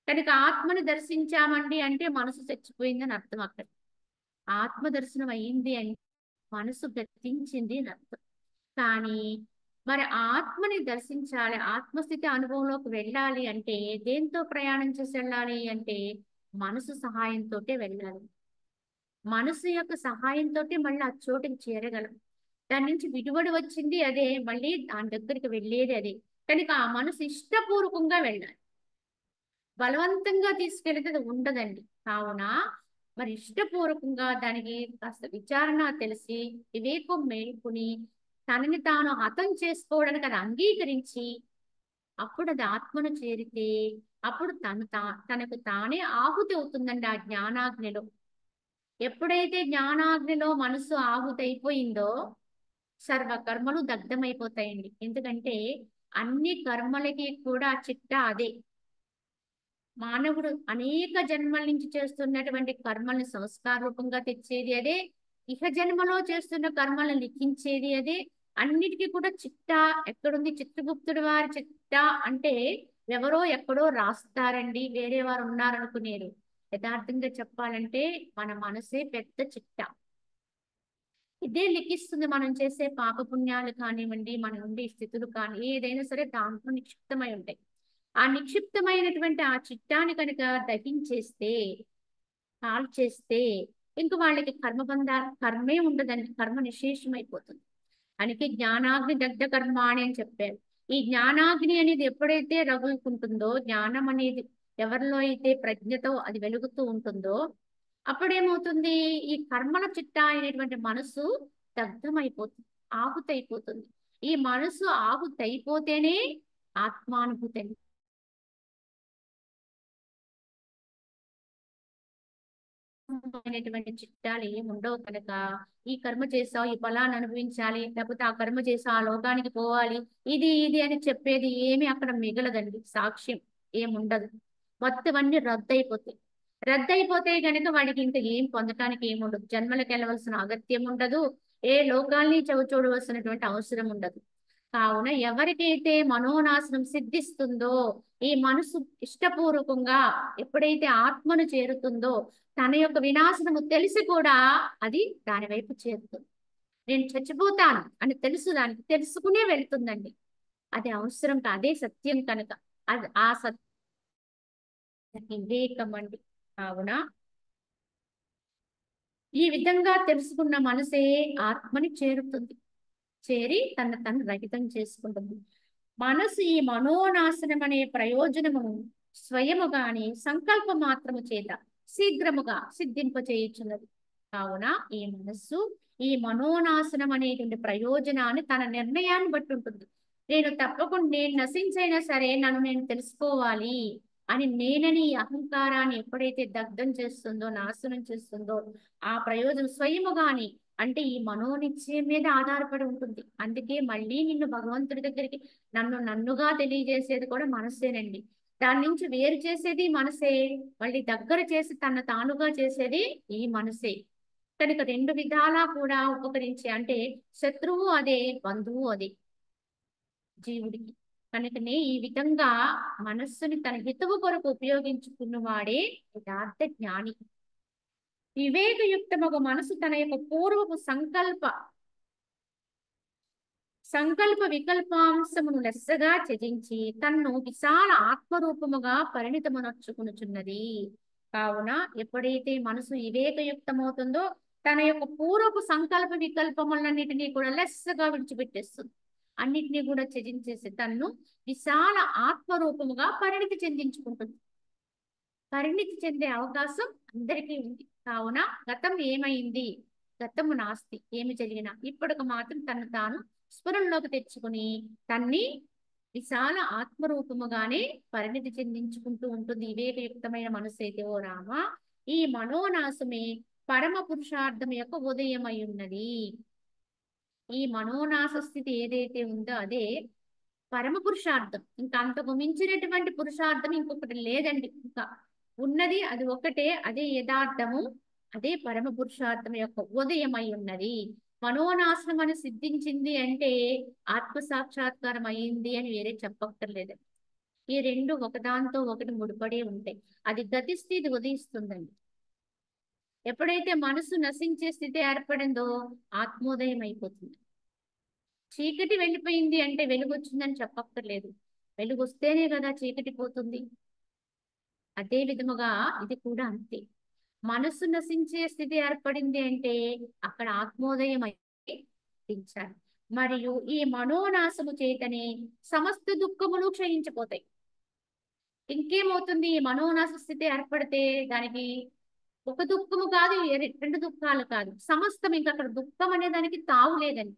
కనుక ఆత్మను దర్శించామండి అంటే మనసు చచ్చిపోయిందని అర్థం. అక్కడ ఆత్మ దర్శనం అయ్యింది అంటే మనసు గతించింది అని అర్థం. కానీ మరి ఆత్మని దర్శించాలి, ఆత్మస్థితి అనుభవంలోకి వెళ్ళాలి అంటే దేంతో ప్రయాణం చేసి వెళ్ళాలి అంటే మనసు సహాయంతో వెళ్ళాలి. మనసు యొక్క సహాయంతో మళ్ళీ ఆ చోటుకి చేరగలం. దాని నుంచి విడివడి వచ్చింది అదే, మళ్ళీ దాని దగ్గరికి వెళ్ళేది అదే. కనుక ఆ మనసు ఇష్టపూర్వకంగా వెళ్ళాలి. బలవంతంగా తీసుకెళ్తే అది ఉండదండి. కావున మరి ఇష్టపూర్వకంగా దానికి కాస్త విచారణ తెలిసి వివేకం మేలుకుని తనని తాను హతం చేసుకోవడానికి అది అంగీకరించి అప్పుడు అది ఆత్మను చేరితే అప్పుడు తనకు తానే ఆహుతి అవుతుందండి ఆ జ్ఞానాగ్నిలో. ఎప్పుడైతే జ్ఞానాగ్నిలో మనసు ఆహుతి అయిపోయిందో సర్వ కర్మలు దగ్ధమైపోతాయండి. ఎందుకంటే అన్ని కర్మలకి కూడా చిట్టా అదే. మానవుడు అనేక జన్మల నుంచి చేస్తున్నటువంటి కర్మల్ని సంస్కార రూపంగా తెచ్చేది అదే, ఇహ జన్మలో చేస్తున్న కర్మలను లిఖించేది అదే. అన్నిటికీ కూడా చిట్టా ఎక్కడుంది? చిత్రగుప్తుడి వారి చిట్టా అంటే ఎవరో ఎక్కడో రాస్తారండి, వేరే వారు ఉన్నారనుకునేరు. యథార్థంగా చెప్పాలంటే మన మనసే పెద్ద చిట్టా. ఇదే లిఖిస్తుంది మనం చేసే పాపపుణ్యాలు కానివ్వండి, మన ఉండే స్థితులు కానీ ఏదైనా సరే దాంట్లో నిక్షిప్తమై ఉంటాయి. ఆ నిక్షిప్తమైనటువంటి ఆ చిట్టాని కనుక దహించేస్తే, కాల్చేస్తే ఇంక వాళ్ళకి కర్మే ఉండదండి, కర్మ నిశేషమైపోతుంది. అందుకే జ్ఞానాగ్ని దగ్ధ కర్మాణి అని చెప్పారు. ఈ జ్ఞానాగ్ని అనేది ఎప్పుడైతే రగులుకుంటుందో, జ్ఞానం అనేది ఎవరిలో అయితే ప్రజ్ఞతో అది వెలుగుతూ ఉంటుందో అప్పుడేమవుతుంది? ఈ కర్మల చిట్టా అయినటువంటి మనసు దగ్ధమైపోతుంది, ఆహుతైపోతుంది. ఈ మనసు ఆహుతైపోతేనే ఆత్మానుభూతి అనేటువంటి చిట్టాలు ఏమి ఉండవు కనుక ఈ కర్మ చేసావు, ఈ ఫలాన్ని అనుభవించాలి, లేకపోతే ఆ కర్మ చేసావు ఆ లోకానికి పోవాలి, ఇది అని చెప్పేది ఏమి అక్కడ మిగలదండి. సాక్ష్యం ఏముండదు. మొత్తం అన్ని రద్దయిపోతాయి. రద్దయిపోతే గనుక వాడికి ఇంకా ఏం పొందటానికి ఏముండదు. జన్మలకు వెళ్ళవలసిన అగత్యం ఉండదు. ఏ లోకాల్ని చూడవలసినటువంటి అవసరం ఉండదు. కావున ఎవరికైతే మనోనాశనం సిద్ధిస్తుందో, ఈ మనసు ఇష్టపూర్వకంగా ఎప్పుడైతే ఆత్మను చేరుతుందో తన యొక్క వినాశనము తెలిసి కూడా అది దాని వైపు చేరుతుంది. నేను చచ్చిపోతాను అని తెలుసు, దానికి తెలుసుకునే వెళ్తుందండి. అది అవసరం, అదే సత్యం కనుక అది ఆ సత్యం వివేకం అండి. కావున ఈ విధంగా తెలుసుకున్న మనసే ఆత్మని చేరుతుంది. చేరి తను రహితం చేసుకుంటుంది. మనసు ఈ మనోనాశనం అనే ప్రయోజనమును స్వయముగాని సంకల్ప మాత్రము చేత శీఘ్రముగా సిద్ధింపచేయుచున్నది. కావున ఈ మనస్సు ఈ మనోనాశనం అనేటువంటి ప్రయోజనాన్ని తన నిర్ణయాన్ని బట్టి ఉంటుంది. నేను నశించైనా సరే నన్ను నేను తెలుసుకోవాలి అని నేనని అహంకారాన్ని ఎప్పుడైతే దగ్ధం చేస్తుందో, నాశనం చేస్తుందో ఆ ప్రయోజనం స్వయముగాని అంటే ఈ మనోనిశ్చయం మీద ఆధారపడి ఉంటుంది. అందుకే మళ్ళీ నిన్ను భగవంతుడి దగ్గరికి నన్నుగా తెలియజేసేది కూడా మనసేనండి. దాని నుంచి వేరు చేసేది మనసే, మళ్ళీ దగ్గర చేసి తన తానుగా చేసేది ఈ మనసే. కనుక రెండు విధాలా కూడా ఉపకరించే అంటే శత్రువు అదే, బంధువు అదే జీవుడికి. కనుకనే ఈ విధంగా మనస్సుని తన హితవు కొరకు ఉపయోగించుకున్నవాడే యథార్థ జ్ఞాని. వివేకయుక్తమగు మనసు తన యొక్క పూర్వపు సంకల్ప వికల్పాంశమును లెస్సగా త్యజించి తన్ను విశాల ఆత్మరూపముగా పరిణితమునర్చుకునుచున్నది. కావున ఎప్పుడైతే మనసు వివేకయుక్తమవుతుందో తన యొక్క పూర్వపు సంకల్ప వికల్పములన్నిటినీ కూడా లెస్సగా విడిచిపెట్టేస్తుంది. అన్నిటినీ కూడా త్యజించేసి తన్ను విశాల ఆత్మరూపముగా పరిణితి చెందే అవకాశం అందరికీ ఉంది. కావున గతం ఏమైంది, గతము నాస్తి, ఏమి జరిగినా ఇప్పటికి మాత్రం తను తాను స్ఫురణలోకి తెచ్చుకుని తన్ని విశాల ఆత్మరూపముగానే పరిణితి చెందించుకుంటూ ఉంటుంది వివేకయుక్తమైన మనసు అయితే. ఓ రామ, ఈ మనోనాశమే పరమ పురుషార్థం యొక్క ఉదయమై ఉన్నది. ఈ మనోనాశ స్థితి ఏదైతే ఉందో అదే పరమ పురుషార్థం. ఇంకా అంతకు మించినటువంటి పురుషార్థం ఇంకొకటి లేదండి. ఇంకా ఉన్నది అది ఒకటే, అదే యథార్థము, అదే పరమ పురుషార్థం యొక్క ఉదయమై ఉన్నది. మనోనాశనం అని సిద్ధించింది అంటే ఆత్మ సాక్షాత్కారం అయ్యింది అని వేరే చెప్పక్కర్లేదు. ఈ రెండు ఒకదాంతో ఒకటి ముడిపడి ఉంటాయి. అది గతిస్తే ఇది ఉదయిస్తుందండి. ఎప్పుడైతే మనసు నశించే స్థితి ఏర్పడిందో ఆత్మోదయం అయిపోతుంది. చీకటి వెళ్ళిపోయింది అంటే వెలుగు వచ్చిందని చెప్పక్కర్లేదు. వెలుగు వస్తేనే కదా చీకటి పోతుంది. అదే విధముగా ఇది కూడా అంతే. మనస్సు నశించే స్థితి ఏర్పడింది అంటే అక్కడ ఆత్మోదయం అయించాలి. మరియు ఈ మనోనాశము చేతనే సమస్త దుఃఖములు క్షయించిపోతాయి. ఇంకేమవుతుంది? ఈ మనోనాశ స్థితి ఏర్పడితే దానికి ఒక దుఃఖము కాదు, రెండు దుఃఖాలు కాదు, సమస్తం. ఇంకా అక్కడ దుఃఖం అనే దానికి తావు లేదండి.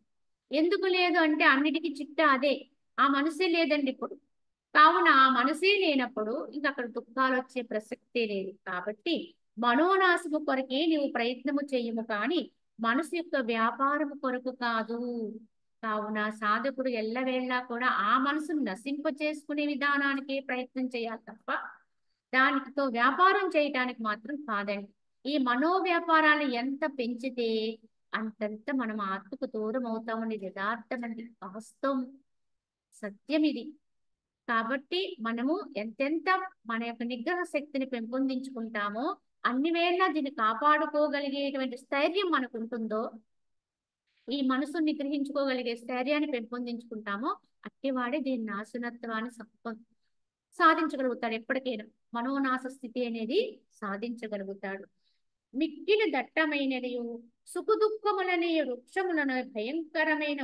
ఎందుకు లేదు అంటే అన్నిటికీ చిట్ట అదే, ఆ మనసే లేదండి ఇప్పుడు. కావున ఆ మనసే లేనప్పుడు ఇంకా అక్కడ దుఃఖాలు వచ్చే ప్రసక్తే లేదు. కాబట్టి మనోనాశము కొరకే నీవు ప్రయత్నము చేయము, కానీ మనసు యొక్క వ్యాపారము కొరకు కాదు. కావున సాధకుడు ఎల్లవేళలా కూడా ఆ మనసును నశింప చేసుకునే విధానానికే ప్రయత్నం చేయాలి తప్ప దానితో వ్యాపారం చేయటానికి మాత్రం కాదండి. ఈ మనోవ్యాపారాన్ని ఎంత పెంచితే అంతంత మనం ఆత్మకు దూరం అవుతామని యథార్థమండి, వాస్తవం, సత్యం ఇది. కాబట్టి మనము ఎంతెంత మన యొక్క నిగ్రహ శక్తిని పెంపొందించుకుంటామో అన్ని వేళ దీన్ని కాపాడుకోగలిగేటువంటి స్థైర్యం మనకు ఉంటుందో, ఈ మనసుని నిగ్రహించుకోగలిగే స్థైర్యాన్ని పెంపొందించుకుంటామో అట్టివాడే దీని నాశనత్వాన్ని సాధించగలుగుతాడు. ఎప్పటికైనా మనోనాశ స్థితి అనేది సాధించగలుగుతాడు. మిక్కిలి దట్టమైనది సుఖదుఖములనే వృక్షములను భయంకరమైన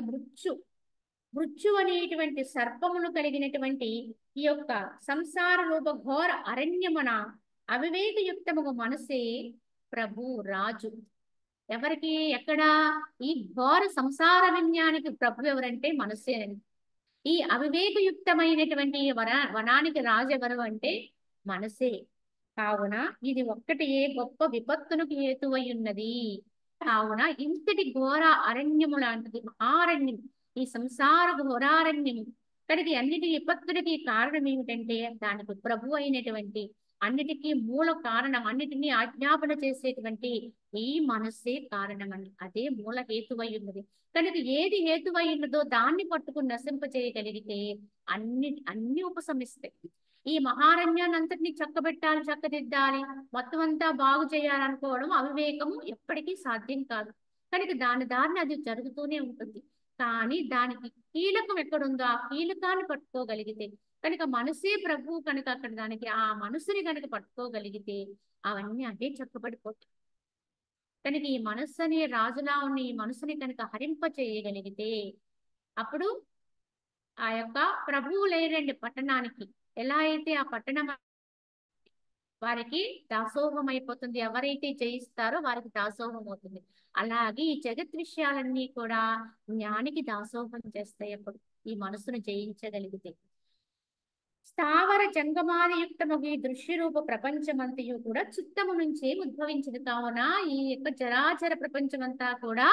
మృత్యు అనేటువంటి సర్పమును కలిగినటువంటి ఈ యొక్క సంసార రూప ఘోర అరణ్యమున అవివేకయుక్తముగు మనసే ప్రభు రాజు. ఎవరికి? ఎక్కడ? ఈ ఘోర సంసార విజ్ఞానికి ప్రభు ఎవరంటే మనసేనండి. ఈ అవివేకయుక్తమైనటువంటి వనానికి రాజు ఎవరు అంటే మనసే. కావున ఇది ఒక్కటి గొప్ప విపత్తులకు హేతువై ఉన్నది. కావున ఇంతటి ఘోర అరణ్యము లాంటిది మహారణ్యం, ఈ సంసార ఘోరారణ్యం కడిగి అన్నిటి విపత్తులకి కారణం ఏమిటంటే దానికి ప్రభు అయినటువంటి, అన్నిటికీ మూల కారణం, అన్నిటినీ ఆజ్ఞాపన చేసేటువంటి ఈ మనస్సే కారణమని, అదే మూల హేతువై ఉన్నది. కనుక ఏది హేతువై ఉన్నదో దాన్ని పట్టుకుని నశింప చేయగలిగితే అన్ని ఉపశమిస్తాయి. ఈ మహారణ్యాన్ని అంతటినీ చక్కబెట్టాలి, చక్కదిద్దాలి, మొత్తం అంతా బాగు చేయాలనుకోవడం అవివేకము, ఎప్పటికీ సాధ్యం కాదు. కనుక దారిని అది జరుగుతూనే ఉంటుంది. కానీ దానికి కీలకం ఎక్కడుందో ఆ కీలకాన్ని పట్టుకోగలిగితే, కనుక మనసే ప్రభువు కనుక అక్కడ దానికి ఆ మనసుని కనుక పట్టుకోగలిగితే అవన్నీ అదే చక్కబడిపోతాయి. కనుక ఈ మనస్సు అనే రాజులా ఉన్న ఈ మనసుని కనుక హరింప చేయగలిగితే అప్పుడు ఆ యొక్క ప్రభువు లేరండి పట్టణానికి. ఎలా అయితే ఆ పట్టణం వారికి దాసోహం అయిపోతుంది, ఎవరైతే జయిస్తారో వారికి దాసోహం అవుతుంది. అలాగే ఈ జగత్ విషయాలన్నీ కూడా జ్ఞానికి దాసోహం చేస్తాయి అప్పుడు ఈ మనసును జయించగలిగితే. స్థావర జంగమాది యుక్తము ఈ దృశ్యరూప ప్రపంచమంతయు కూడా చిత్తము నుంచే ఉద్భవించింది. కావున ఈ యొక్క చరాచర ప్రపంచమంతా కూడా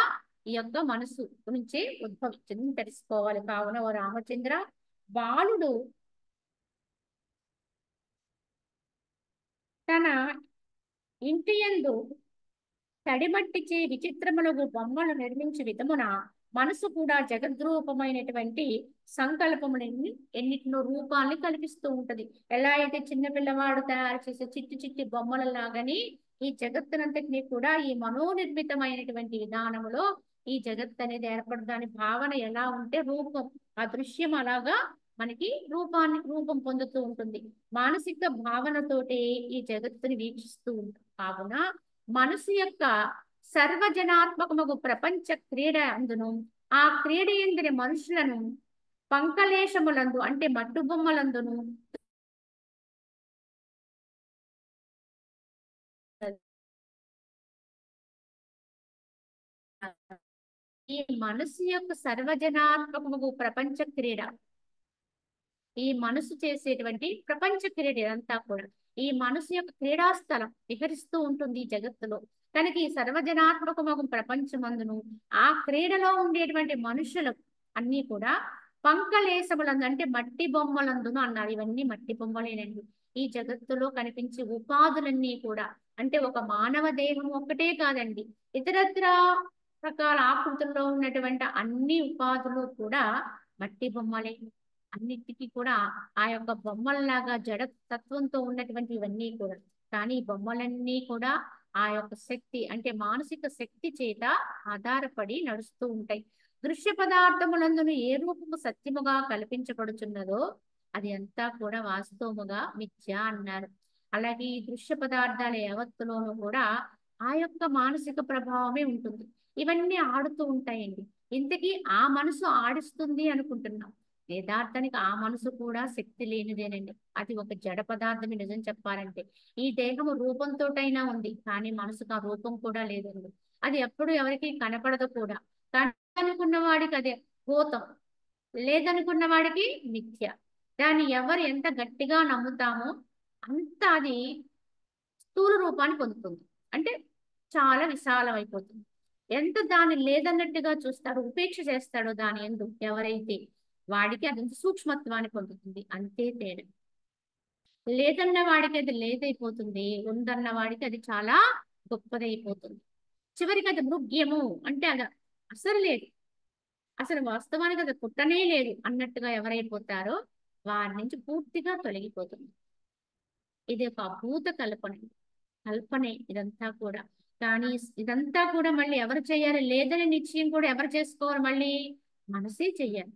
ఈ యొక్క మనసు నుంచే ఉద్భవించింది తెలుసుకోవాలి. కావున ఓ రామచంద్ర, బాలుడు తన ఇంటియందు తడిమట్టిచే విచిత్రములకు బొమ్మలు నిర్మించే విధమున మనసు కూడా జగద్రూపమైనటువంటి సంకల్పములని ఎన్నిటినో రూపాలని కల్పిస్తూ ఉంటది. ఎలా అయితే చిన్న పిల్లవాడు తయారు చేసే చిట్టి చిట్టి బొమ్మలలాగని ఈ జగత్తునంతటినీ కూడా ఈ మనోనిర్మితమైనటువంటి విధానములో ఈ జగత్ అనేది ఏర్పడదాని భావన ఎలా ఉంటే రూపం, ఆ దృశ్యం అలాగా మనకి రూపం పొందుతూ ఉంటుంది. మానసిక భావనతోటి ఈ జగత్తుని వీక్షిస్తూ ఉంటాం. కావున మనసు యొక్క సర్వజనాత్మకము ప్రపంచ క్రీడ అందును ఆ క్రీడ ఎందిన మనుషులను పంకలేశములందు అంటే మట్టు బొమ్మలందును ఈ మనసు యొక్క సర్వజనాత్మకము ప్రపంచ క్రీడ, ఈ మనసు చేసేటువంటి ప్రపంచ క్రీడ ఇదంతా కూడా ఈ మనసు యొక్క క్రీడాస్థలం విహరిస్తూ ఉంటుంది ఈ జగత్తులో. కనుక ఈ సర్వజనాత్మకమగు ప్రపంచమందును ఆ క్రీడలో ఉండేటువంటి మనుషులు అన్ని కూడా పంకలేశములందు అంటే మట్టి బొమ్మలందును అన్నారు. ఇవన్నీ మట్టి బొమ్మలేనండి. ఈ జగత్తులో కనిపించే ఉపాధులన్నీ కూడా అంటే ఒక మానవ దేహం ఒక్కటే కాదండి, ఇతరత్ర రకరకాల ఆకృతుల్లో ఉన్నటువంటి అన్ని ఉపాధులు కూడా మట్టి బొమ్మలే. అన్నిటికీ కూడా ఆ యొక్క బొమ్మల్లాగా జడ తత్వంతో ఉన్నటువంటి ఇవన్నీ కూడా. కానీ ఈ బొమ్మలన్నీ కూడా ఆ యొక్క శక్తి అంటే మానసిక శక్తి చేత ఆధారపడి నడుస్తూ ఉంటాయి. దృశ్య పదార్థములందును ఏ రూపము సత్యముగా కల్పించబడుచున్నదో అది అంతా కూడా వాస్తవముగా మిథ్య అన్నారు. అలాగే ఈ దృశ్య పదార్థాల యావత్తులోనూ కూడా ఆ యొక్క మానసిక ప్రభావమే ఉంటుంది. ఇవన్నీ ఆడుతూ ఉంటాయండి. ఇంతకీ ఆ మనసు ఆడిస్తుంది అనుకుంటున్నాం. యథార్థానికి ఆ మనసు కూడా శక్తి లేనిదేనండి. అది ఒక జడ పదార్థమే నిజం చెప్పాలంటే. ఈ దేహము రూపంతోటైనా ఉంది, కానీ మనసుకు ఆ రూపం కూడా లేదండి. అది ఎప్పుడు ఎవరికి కనపడదు కూడా. కానీ అనుకున్న వాడికి అదే భూతం, లేదనుకున్న వాడికి మిథ్య. దాన్ని ఎవరు ఎంత గట్టిగా నమ్ముతామో అంత అది స్థూల రూపాన్ని పొందుతుంది. అంటే చాలా విశాలమైపోతుంది. ఎంత దాన్ని లేదన్నట్టుగా చూస్తాడో, ఉపేక్ష చేస్తాడో దాని యందు ఎవరైతే, వాడికి అది సూక్ష్మత్వాన్ని పొందుతుంది. అంతే తేడా. లేదన్న వాడికి అది లేదైపోతుంది, ఉందన్న వాడికి అది చాలా గొప్పదైపోతుంది. చివరికి అది మృగ్యము అంటే అది అసలు లేదు, అసలు వాస్తవానికి అది పుట్టనే లేదు అన్నట్టుగా ఎవరైపోతారో వారి నుంచి పూర్తిగా తొలగిపోతుంది. ఇది ఒక అభూత కల్పన, కల్పనే ఇదంతా కూడా. కానీ ఇదంతా కూడా మళ్ళీ ఎవరు చేయాలి? లేదని నిశ్చయం కూడా ఎవరు చేసుకోవాలి? మళ్ళీ మనసే చెయ్యాలి.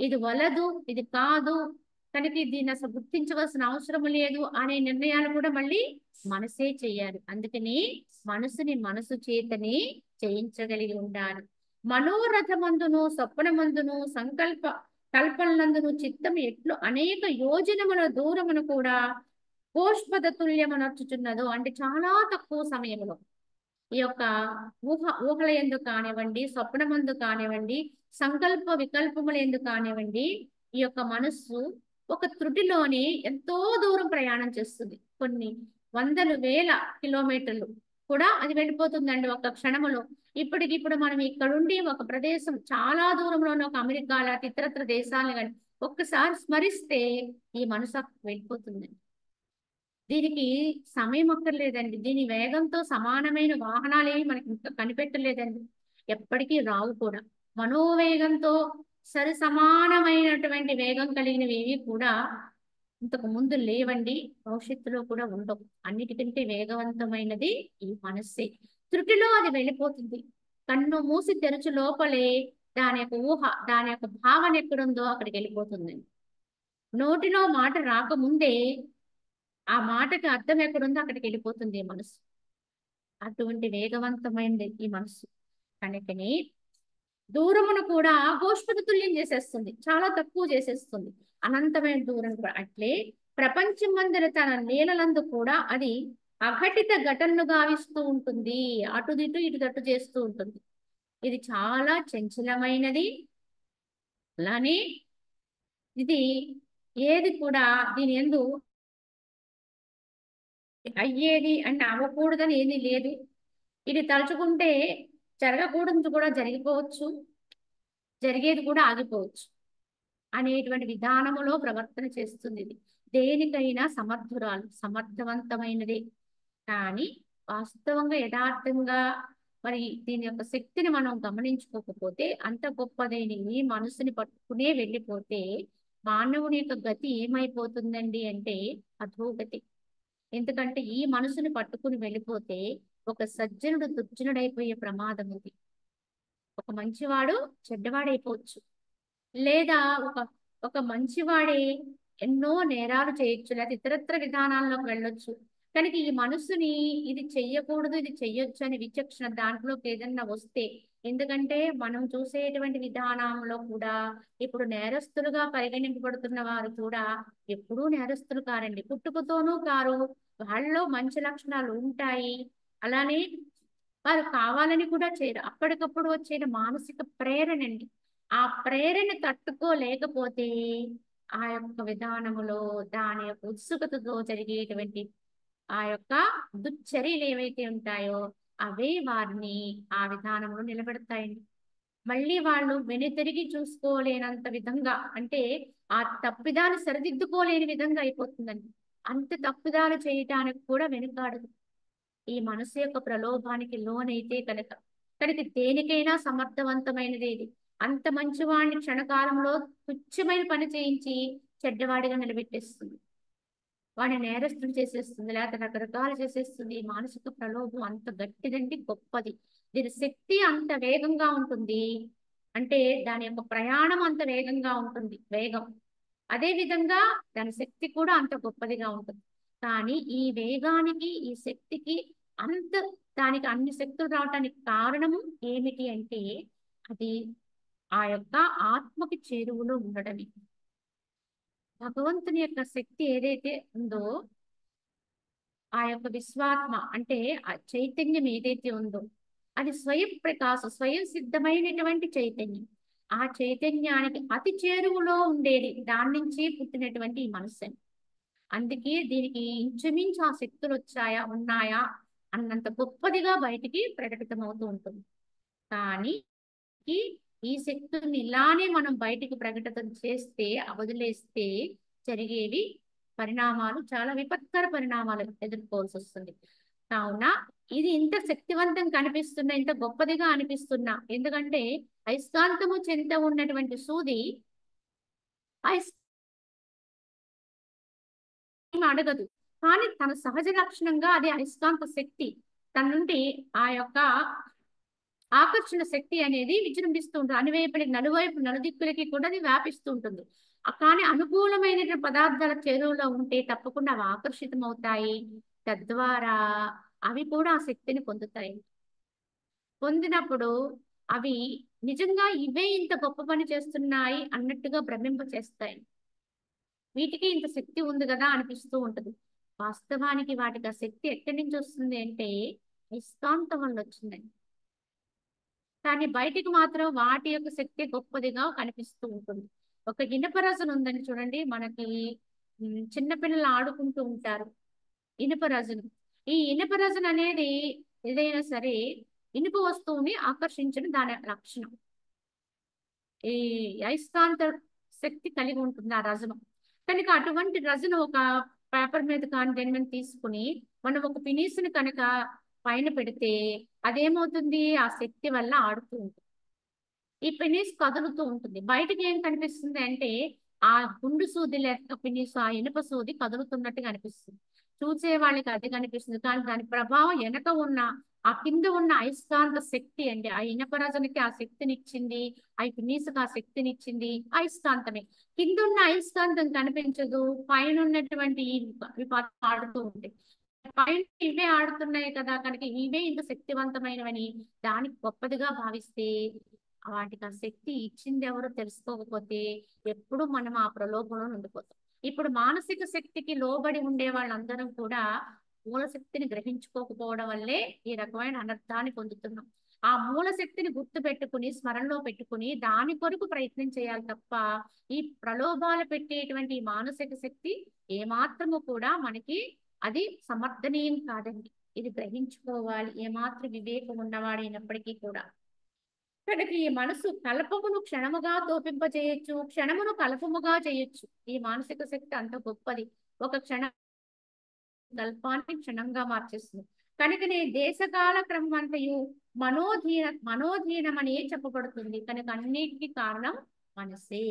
ఇది వలదు, ఇది కాదు, కనుక దీన్ని అసలు గుర్తించవలసిన అవసరం లేదు అనే నిర్ణయాలు కూడా మళ్ళీ మనసే చెయ్యాలి. అందుకని మనసుని మనసు చేతని చేయించగలిగి ఉండాలి. మనోరథమందును స్వప్నమందును సంకల్ప కల్పనలందును చిత్తం ఎట్లు అనేక యోజనముల దూరమును కూడా గోష్పద తుల్యమనర్చుచున్నదో అంటే చాలా తక్కువ సమయంలో ఈ యొక్క ఊహల ఎందు కానివ్వండి, స్వప్నమందు కానివ్వండి, సంకల్ప వికల్పముల ఎందు కానివ్వండి, ఈ యొక్క మనస్సు ఒక త్రుటిలోని ఎంతో దూరం ప్రయాణం చేస్తుంది. కొన్ని వందలు వేల కిలోమీటర్లు కూడా అది వెళ్ళిపోతుందండి ఒక క్షణములో. ఇప్పటికిప్పుడు మనం ఇక్కడుండి ఒక ప్రదేశం చాలా దూరంలోనే ఒక అమెరికా లాంటి ఇతరత్ర దేశాలను కానీ ఒక్కసారి స్మరిస్తే ఈ మనసు వెళ్ళిపోతుందండి. దీనికి సమయం అక్కర్లేదండి. దీని వేగంతో సమానమైన వాహనాలు ఏమి మనకి ఇంకా కనిపెట్టలేదండి. ఎప్పటికీ రావు కూడా. మనోవేగంతో సరి సమానమైనటువంటి వేగం కలిగినవి ఏవి కూడా ఇంతకు ముందు లేవండి, భవిష్యత్తులో కూడా ఉండవు. అన్నిటికంటే వేగవంతమైనది ఈ మనస్సే. త్రుటిలో అది వెళ్ళిపోతుంది. కన్ను మూసి తెరచు లోపలే దాని యొక్క ఊహ, దాని యొక్క భావన ఎక్కడుందో అక్కడికి వెళ్ళిపోతుందండి. నోటిలో మాట రాకముందే ఆ మాటకి అర్థం ఎక్కడుందో అక్కడికి వెళ్ళిపోతుంది ఈ మనసు. అటువంటి వేగవంతమైనది ఈ మనసు. కనుకని దూరమును కూడా గోష్పద తుల్యం చేసేస్తుంది, చాలా తక్కువ చేసేస్తుంది. అనంతమైన దూరం కూడా అట్లే ప్రపంచం మందిర తన నీలలందు కూడా అది అఘటిత ఘటనలు గావిస్తూ ఉంటుంది. అటుదిటు ఇటుదట్టు చేస్తూ ఉంటుంది. ఇది చాలా చంచలమైనది. అలానే ఇది ఏది కూడా దీని యందు అయ్యేది అంటే అవ్వకూడదని ఏది లేదు. ఇది తలుచుకుంటే జరగకూడదు కూడా జరిగిపోవచ్చు, జరిగేది కూడా ఆగిపోవచ్చు అనేటువంటి విధానములో ప్రవర్తన చేస్తుంది. ఇది దేనికైనా సమర్థురాలు, సమర్థవంతమైనదే. కానీ వాస్తవంగా యథార్థంగా మరి దీని యొక్క శక్తిని మనం గమనించుకోకపోతే, అంత గొప్పదైన ఈ మనసుని పట్టుకునే వెళ్ళిపోతే మానవుని యొక్క గతి ఏమైపోతుందండి అంటే అధోగతి. ఎందుకంటే ఈ మనసుని పట్టుకుని వెళ్ళిపోతే ఒక సజ్జనుడు దుర్జనుడైపోయే ప్రమాదం ఉంది. ఒక మంచివాడు చెడ్డవాడైపోవచ్చు, లేదా ఒక ఒక మంచివాడే ఎన్నో నేరాలు చేయొచ్చు, లేదా ఇతరత్ర విధానాల్లోకి వెళ్ళొచ్చు. కనుక ఈ మనసుని ఇది చెయ్యకూడదు, ఇది చెయ్యొచ్చు అని విచక్షణ దాంట్లోకి ఏదన్నా వస్తే, ఎందుకంటే మనం చూసేటువంటి విధానంలో కూడా ఇప్పుడు నేరస్తులుగా పరిగణింపబడుతున్న వారు కూడా ఎప్పుడూ నేరస్తులు కారండి, పుట్టుకతోనూ కారు. వాళ్ళలో మంచి లక్షణాలు ఉంటాయి. అలానే వారు కావాలని కూడా చేయరు, అప్పటికప్పుడు వచ్చే మానసిక ప్రేరణ అండి. ఆ ప్రేరణ తట్టుకోలేకపోతే ఆ యొక్క విధానములో దాని యొక్క ఉత్సుకతతో జరిగేటువంటి ఆ యొక్క దుశ్చర్యలు ఏవైతే ఉంటాయో అవే వారిని ఆ విధానంలో నిలబెడతాయండి. మళ్ళీ వాళ్ళు వెనుతిరిగి చూసుకోలేనంత విధంగా, అంటే ఆ తప్పిదాన్ని సరిదిద్దుకోలేని విధంగా అయిపోతుందండి. అంత తప్పిదాలు చేయటానికి కూడా వెనుకాడదు ఈ మనసు యొక్క ప్రలోభానికి లోనైతే కనుక. కనుక దేనికైనా సమర్థవంతమైనది ఇది. అంత మంచివాడిని క్షణకాలంలో తుచ్చమైన పని చేయించి చెడ్డవాడిగా నిలబెట్టేస్తుంది, వాడిని నేరస్తులు చేసేస్తుంది, లేకపోతే రకరకాలు చేసేస్తుంది. ఈ మానసిక ప్రలోభం అంత గట్టిదండి, గొప్పది. దీని శక్తి అంత వేగంగా ఉంటుంది, అంటే దాని యొక్క ప్రయాణం అంత వేగంగా ఉంటుంది, వేగం. అదే విధంగా దాని శక్తి కూడా అంత గొప్పదిగా ఉంటుంది. కానీ ఈ వేగానికి, ఈ శక్తికి అంత, దానికి అన్ని శక్తులు రావటానికి కారణము ఏమిటి అంటే అది ఆ యొక్క ఆత్మకి చేరువలో ఉండడమే. భగవంతుని యొక్క శక్తి ఏదైతే ఉందో, ఆ యొక్క విశ్వాత్మ అంటే ఆ చైతన్యం ఏదైతే ఉందో అది స్వయం ప్రకాశ, స్వయం సిద్ధమైనటువంటి చైతన్యం. ఆ చైతన్యానికి అతి చేరువలో ఉండేది, దాని నుంచి పుట్టినటువంటి ఈ మనస్సు. అందుకే దీనికి ఇంచుమించు ఆ శక్తులు వచ్చాయా, ఉన్నాయా అన్నంత గొప్పదిగా బయటికి ప్రకటితమవుతూ ఉంటుంది. కానీ ఈ ఈ శక్తుల్ని ఇలానే మనం బయటికి ప్రకటితం చేస్తే, వదిలేస్తే జరిగేవి పరిణామాలు చాలా విపత్కర పరిణామాలు ఎదుర్కోవాల్సి వస్తుంది. కావున ఇది ఇంత శక్తివంతం కనిపిస్తున్నా, ఇంత గొప్పదిగా అనిపిస్తున్నా, ఎందుకంటే అయస్కాంతము చెంత ఉన్నటువంటి సూది అయస్కాంతం అడగదు, కానీ తన సహజ లక్షణంగా అది అయస్కాంత శక్తి తన నుండి ఆ యొక్క ఆకర్షణ శక్తి అనేది విజృంభిస్తూ ఉంటుంది. అనివైపులకి, నలువైపు, నలుదిక్కులకి కూడా అది వ్యాపిస్తూ ఉంటుంది. కానీ అనుకూలమైన పదార్థాల చేరువలో ఉంటే తప్పకుండా అవి ఆకర్షితం అవుతాయి, తద్వారా అవి కూడా ఆ శక్తిని పొందుతాయి. పొందినప్పుడు అవి నిజంగా ఇవే ఇంత గొప్ప పని చేస్తున్నాయి అన్నట్టుగా భ్రమింప చేస్తాయి. వీటికి ఇంత శక్తి ఉంది కదా అనిపిస్తూ ఉంటుంది. వాస్తవానికి వాటికి ఆ శక్తి ఎక్కడి నుంచి వస్తుంది అంటే అయస్కాంతం వల్ల వచ్చిందండి. కానీ బయటికి మాత్రం వాటి యొక్క శక్తి గొప్పదిగా కనిపిస్తూ ఉంటుంది. ఒక ఇనుప రజన ఉందని చూడండి, మనకి చిన్నపిల్లలు ఆడుకుంటూ ఉంటారు ఇనుప రజన. ఈ ఇనుప రజన అనేది ఏదైనా సరే ఇనుప వస్తువుని ఆకర్షించడం దాని లక్షణం. ఈ అయస్కాంత శక్తి కలిగి ఉంటుంది ఆ రజనం. కనుక అటువంటి రజన ఒక పేపర్ మీద కానీ దేని మీద తీసుకుని మనం ఒక పినీసుని కనుక పైన పెడితే అదేమవుతుంది, ఆ శక్తి వల్ల ఆడుతూ ఉంటుంది. ఈ పినీస్ కదులుతూ ఉంటుంది. బయటకి ఏం కనిపిస్తుంది అంటే ఆ గుండు సూది లేక పినీసు, ఆ ఇనుప సూది కదులుతున్నట్టుగా అనిపిస్తుంది. చూసే వాళ్ళకి అది కనిపిస్తుంది, కానీ దాని ప్రభావం వెనక ఉన్న ఆ కింద ఉన్న అయస్కాంత శక్తి అండి. ఆ ఇనప రజనకి ఆ శక్తినిచ్చింది, ఆ పినీసుకి ఆ శక్తినిచ్చింది అయస్కాంతమే. కింద ఉన్న అయస్కాంతం కనిపించదు, పైన ఉన్నటువంటి ఇవి ఆడుతూ ఉంటాయి. పైన ఇవే ఆడుతున్నాయి కదా, కనుక ఇవే ఇంత శక్తివంతమైనవని దానికి గొప్పదిగా భావిస్తే వాటికి ఆ శక్తి ఇచ్చింది ఎవరో తెలుసుకోకపోతే ఎప్పుడు మనం ఆ ప్రలోభంలో ఉండిపోతాం. ఇప్పుడు మానసిక శక్తికి లోబడి ఉండే వాళ్ళందరం కూడా మూల శక్తిని గ్రహించుకోకపోవడం వల్లే ఈ రకమైన అనర్థాన్ని పొందుతున్నాం. ఆ మూల శక్తిని గుర్తు పెట్టుకుని, స్మరణలో పెట్టుకుని దాని కొరకు ప్రయత్నం చేయాలి తప్ప ఈ ప్రలోభాలు పెట్టేటువంటి మానసిక శక్తి ఏమాత్రము కూడా మనకి అది సమర్థనీయం కాదండి. ఇది గ్రహించుకోవాలి, ఏమాత్రం వివేకం ఉన్నవాడైనప్పటికీ కూడా. కనుక ఈ మనసు కల్పమును క్షణముగా తోపింపజేయచ్చు, క్షణమును కల్పముగా చేయొచ్చు. ఈ మానసిక శక్తి అంత గొప్పది. ఒక క్షణం కల్పాన్ని క్షణంగా మార్చేస్తుంది. కనుకనే దేశకాల క్రమం అంతయు మనోధీనమనే చెప్పబడుతుంది. కనుక అన్నిటికీ కారణం మనసే.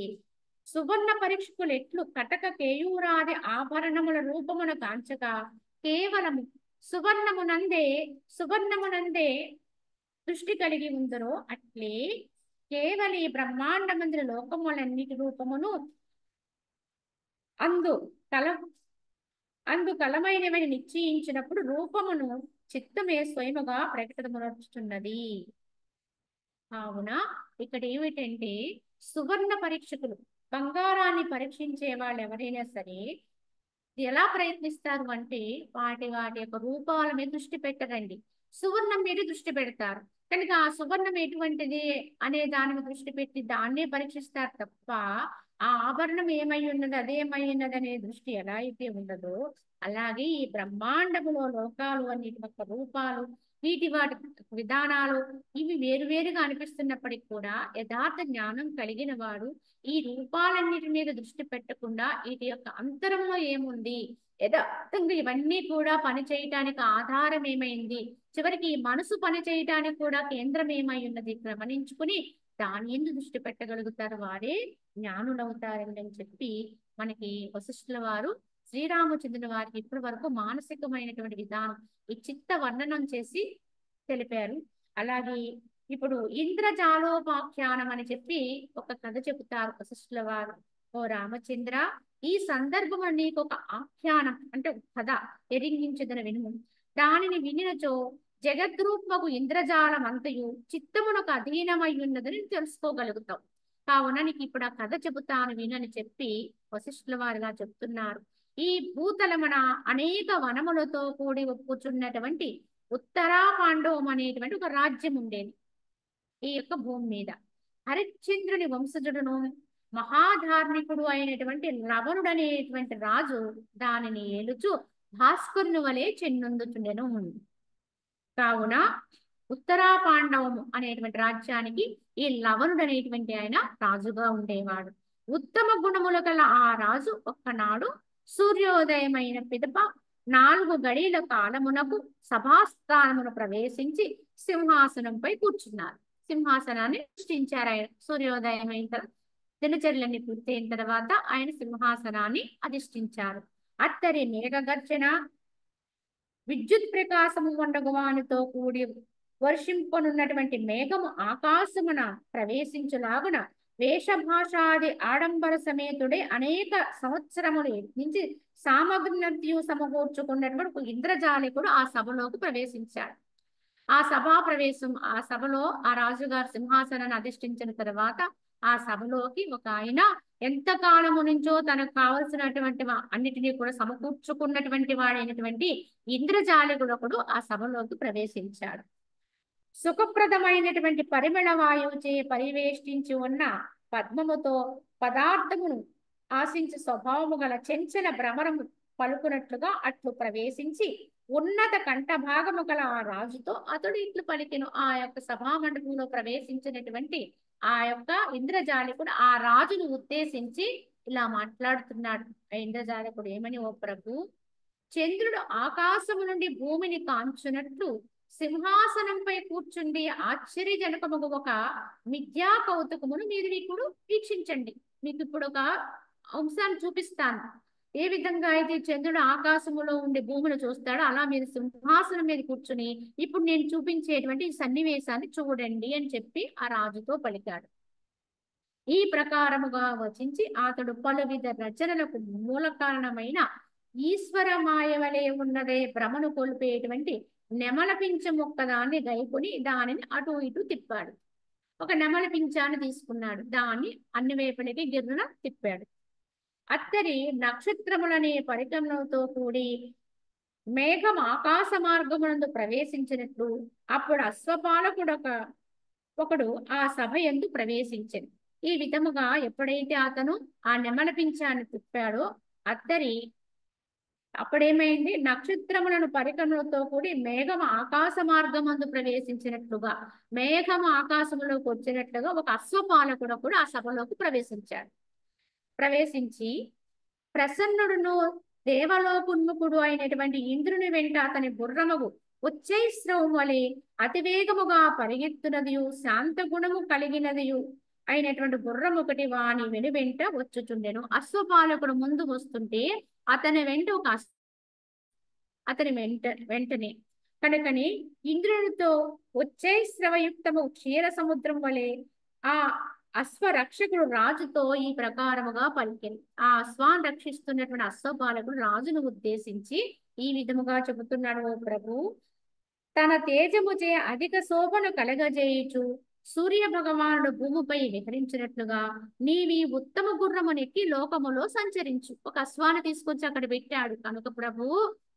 సువర్ణ పరీక్షకులు ఎట్లు కటక కేయూరాది ఆభరణముల రూపమును కాంచక కేవలము సువర్ణమునందే దృష్టి కలిగి ఉందరో అట్లే కేవల ఈ బ్రహ్మాండమందుల లోకములన్నిటి రూపమును అందు కల కలమైనవని నిశ్చయించినప్పుడు రూపమును చిత్తమే స్వయముగా ప్రకటనమరుచుతున్నది. కావున ఇక్కడ ఏమిటంటే సువర్ణ పరీక్షకులు, బంగారాన్ని పరీక్షించే వాళ్ళు ఎవరైనా సరే ఎలా ప్రయత్నిస్తారు అంటే వాటి యొక్క రూపాల మీద దృష్టి పెట్టరండి, సువర్ణం మీద దృష్టి పెడతారు. కనుక ఆ సువర్ణం ఎటువంటిది అనే దాని మీద దృష్టి పెట్టి దాన్నే పరీక్షిస్తారు తప్ప ఆ ఆభరణం ఏమై ఉన్నది, అదేమై ఉన్నది అనే దృష్టి ఎలా అయితే ఉండదో అలాగే ఈ బ్రహ్మాండములో లోకాలు అన్నిటి యొక్క రూపాలు వాటి విధానాలు ఇవి వేరువేరుగా అనిపిస్తున్నప్పటికీ కూడా యథార్థ జ్ఞానం కలిగిన వాడు ఈ రూపాలన్నిటి మీద దృష్టి పెట్టకుండా వీటి యొక్క అంతరంలో ఏముంది, యథార్థంగా ఇవన్నీ కూడా పని చేయటానికి ఆధారం ఏమైంది, చివరికి ఈ మనసు పని చేయటానికి కూడా కేంద్రం ఏమై ఉన్నది గమనించుకుని దాని ఎందు దృష్టి పెట్టగలుగుతారు, వారే జ్ఞానులవుతారండి అని చెప్పి మనకి వశిష్ఠుల వారు శ్రీరామచంద్రుల వారికి ఇప్పటి వరకు మానసికమైనటువంటి విధానం ఈ చిత్త వర్ణనం చేసి తెలిపారు. అలాగే ఇప్పుడు ఇంద్రజాలోపాఖ్యానం అని చెప్పి ఒక కథ చెబుతారు వశిష్ఠుల వారు. ఓ రామచంద్ర, ఈ సందర్భంలో నీకు ఒక ఆఖ్యానం అంటే ఒక కథ ఎరింగించదన వినుము. దానిని వినినచో జగద్రూపకు ఇంద్రజాలం అంతయు చిత్తమునకు అధీనమై ఉన్నదని తెలుసుకోగలుగుతావు. కావున నీకు ఇప్పుడు ఆ కథ చెబుతాను వినని చెప్పి వశిష్ఠుల వారుగా చెప్తున్నారు. ఈ భూతలమున అనేక వనములతో కూడి ఒప్పుచున్నటువంటి ఉత్తరాఖండం అనేటువంటి ఒక రాజ్యం ఉండేది ఈ యొక్క భూమి మీద. హరిశ్చంద్రుని వంశజుడును మహాధార్మికుడు అయినటువంటి లవణుడు అనేటువంటి రాజు దానిని ఏలుచు భాస్కరుని వలె చెన్నుందుచుండెను. కావున ఉత్తరాపాండవము అనేటువంటి రాజ్యానికి ఈ లవణుడు అనేటువంటి ఆయన రాజుగా ఉండేవాడు. ఉత్తమ గుణములు గల ఆ రాజు ఒక్కనాడు సూర్యోదయమైన పిదప 4 గడియల కాలమునకు సభాస్థానమును ప్రవేశించి సింహాసనంపై కూర్చున్నారు. సింహాసనాన్ని సృష్టించారు ఆయన. సూర్యోదయం అయిన తర్వాత దినచర్యలన్నీ పూర్తయిన తర్వాత ఆయన సింహాసనాన్ని అధిష్ఠించారు. అత్తరి మేఘగర్జన విద్యుత్ ప్రకాశము వండగువానితో కూడి వర్షింపనున్నటువంటి మేఘము ఆకాశమున ప్రవేశించులాగున వేషభాషాది ఆడంబర సమేతుడే అనేక సంవత్సరములు యత్నించి సామగ్రినత్యు సమకూర్చుకున్నటువంటి ఒక ఇంద్రజాలికుడు ఆ సభలోకి ప్రవేశించాడు. ఆ సభలో ఆ రాజుగారు సింహాసనాన్ని అధిష్ఠించిన తర్వాత ఆ సభలోకి ఒక ఆయన ఎంత కాలము నుంచో తనకు కావలసినటువంటి అన్నిటినీ కూడా సమకూర్చుకున్నటువంటి వాడైనటువంటి ఇంద్రజాలికుడు ఒకడు ఆ సభలోకి ప్రవేశించాడు. సుఖప్రదమైనటువంటి పరిమళ వాయువుచే పరివేష్టించి ఉన్న పద్మముతో పదార్థమును ఆశించి స్వభావము గల చెంచల భ్రమరము పలుకున్నట్లుగా అట్లు ప్రవేశించి ఉన్నత కంఠభాగము గల ఆ రాజుతో అతడు ఇట్లు పలికెను. ఆ యొక్క సభామండపంలో ప్రవేశించినటువంటి ఆ యొక్క ఇంద్రజాలికుడు ఆ రాజును ఉద్దేశించి ఇలా మాట్లాడుతున్నాడు. ఆ ఇంద్రజాలికుడు ఏమని, ఓ ప్రభు, చంద్రుడు ఆకాశము నుండి భూమిని కాంచునట్లు సింహాసనంపై కూర్చుండి ఆశ్చర్యజనకముగా ఒక మిథ్యా కౌతుకమును మీరు ఇప్పుడు వీక్షించండి. మీకు ఇప్పుడు ఒక అంశాన్ని చూపిస్తాను. ఏ విధంగా అయితే చంద్రుడు ఆకాశములో ఉండి భూమిని చూస్తాడో అలా మీరు సింహాసనం మీద కూర్చుని ఇప్పుడు నేను చూపించేటువంటి సన్నివేశాన్ని చూడండి అని చెప్పి ఆ రాజుతో పలికాడు. ఈ ప్రకారముగా వచించి అతడు పలువిధ రచనలకు మూల కారణమైన ఈశ్వర మాయ వలె ఉన్నదే భ్రమను కొల్పేటువంటి నెమల పింఛ మొక్కదాన్ని గైకొని దానిని అటు ఇటు తిప్పాడు. ఒక నెమల పింఛాన్ని తీసుకున్నాడు, దాన్ని అన్ని వైపులకి గిర్రున తిప్పాడు. అత్తరి నక్షత్రములనే పరిగణనతో కూడి మేఘం ఆకాశ మార్గమునందు ప్రవేశించినట్లు అప్పుడు అశ్వపాలకుడు ఒకడు ఆ సభ యందు ప్రవేశించింది. ఈ విధముగా ఎప్పుడైతే అతను ఆ నెమల పింఛాన్ని తిప్పాడో అప్పుడేమైంది, నక్షత్రములను పరిగణనతో కూడి మేఘం ఆకాశ మార్గమందు ప్రవేశించినట్లుగా, మేఘం ఆకాశంలోకి వచ్చినట్లుగా ఒక అశ్వపాలకుడు కూడా ఆ సభలోకి ప్రవేశించి ప్రసన్నుడును దేవలోకున్ముఖుడు అయినటువంటి ఇంద్రుని వెంట అతని గుర్రముగు ఉచ్చైశ్రవం వలె అతివేగముగా పరిగెత్తునదియు శాంత గుణము కలిగినదియు అయినటువంటి గుర్రం ఒకటి వాని వెనువెంట వచ్చుచుండెను. అశ్వపాలకుడు ముందు వస్తుంటే అతని వెంటనే కనుకని ఇంద్రునితో ఉచ్చైశ్రవయుక్తము క్షీర సముద్రం వలె ఆ అశ్వరక్షకుడు రాజుతో ఈ ప్రకారముగా పలికెను. ఆ అశ్వాన్ని రక్షిస్తున్నటువంటి అశ్వపాలకుడు రాజును ఉద్దేశించి ఈ విధముగా చెబుతున్నాడు, ఓ ప్రభు, తన తేజముచే అధిక శోభను కలగజేయుచు సూర్య భగవానుడు భూమిపై విహరించినట్లుగా నీవి ఉత్తమ గుర్రమునెక్కి లోకములో సంచరించు. ఒక అశ్వాన్ని తీసుకొచ్చి అక్కడ పెట్టాడు. కనుక ప్రభు,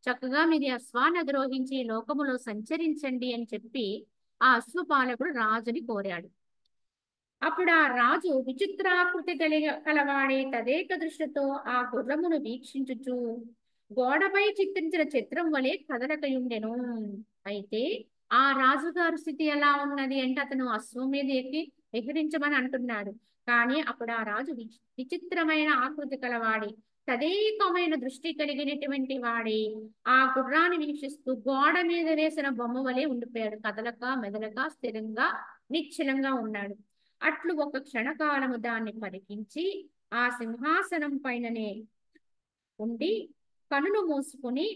చక్కగా మీరు అశ్వాన్ని అధిరోహించి లోకములో సంచరించండి అని చెప్పి ఆ అశ్వపాలకుడు రాజుని కోరాడు. అప్పుడు ఆ రాజు విచిత్రాకృతి కలవాడే తదేక దృష్టితో ఆ గుర్రమును వీక్షించుచు గోడపై చిత్రించిన చిత్రం వలె కదలకయుండెను. అయితే ఆ రాజుగారి స్థితి ఎలా ఉన్నది అంటే అతను అశ్వం మీద ఎక్కి ఎగిరించమని అంటున్నాడు. కానీ అప్పుడు ఆ రాజు విచిత్రమైన ఆకృతి కలవాడి, తదేకమైన దృష్టి కలిగినటువంటి వాడి ఆ గుర్రాన్ని వీక్షిస్తూ గోడ మీద వేసిన బొమ్మ వలె ఉండిపోయాడు. కదలక మెదలక స్థిరంగా నిశ్చలంగా ఉన్నాడు. అట్లు ఒక క్షణకాలము దాన్ని పరికించి ఆ సింహాసనం పైననే ఉండి కనులు మూసుకుని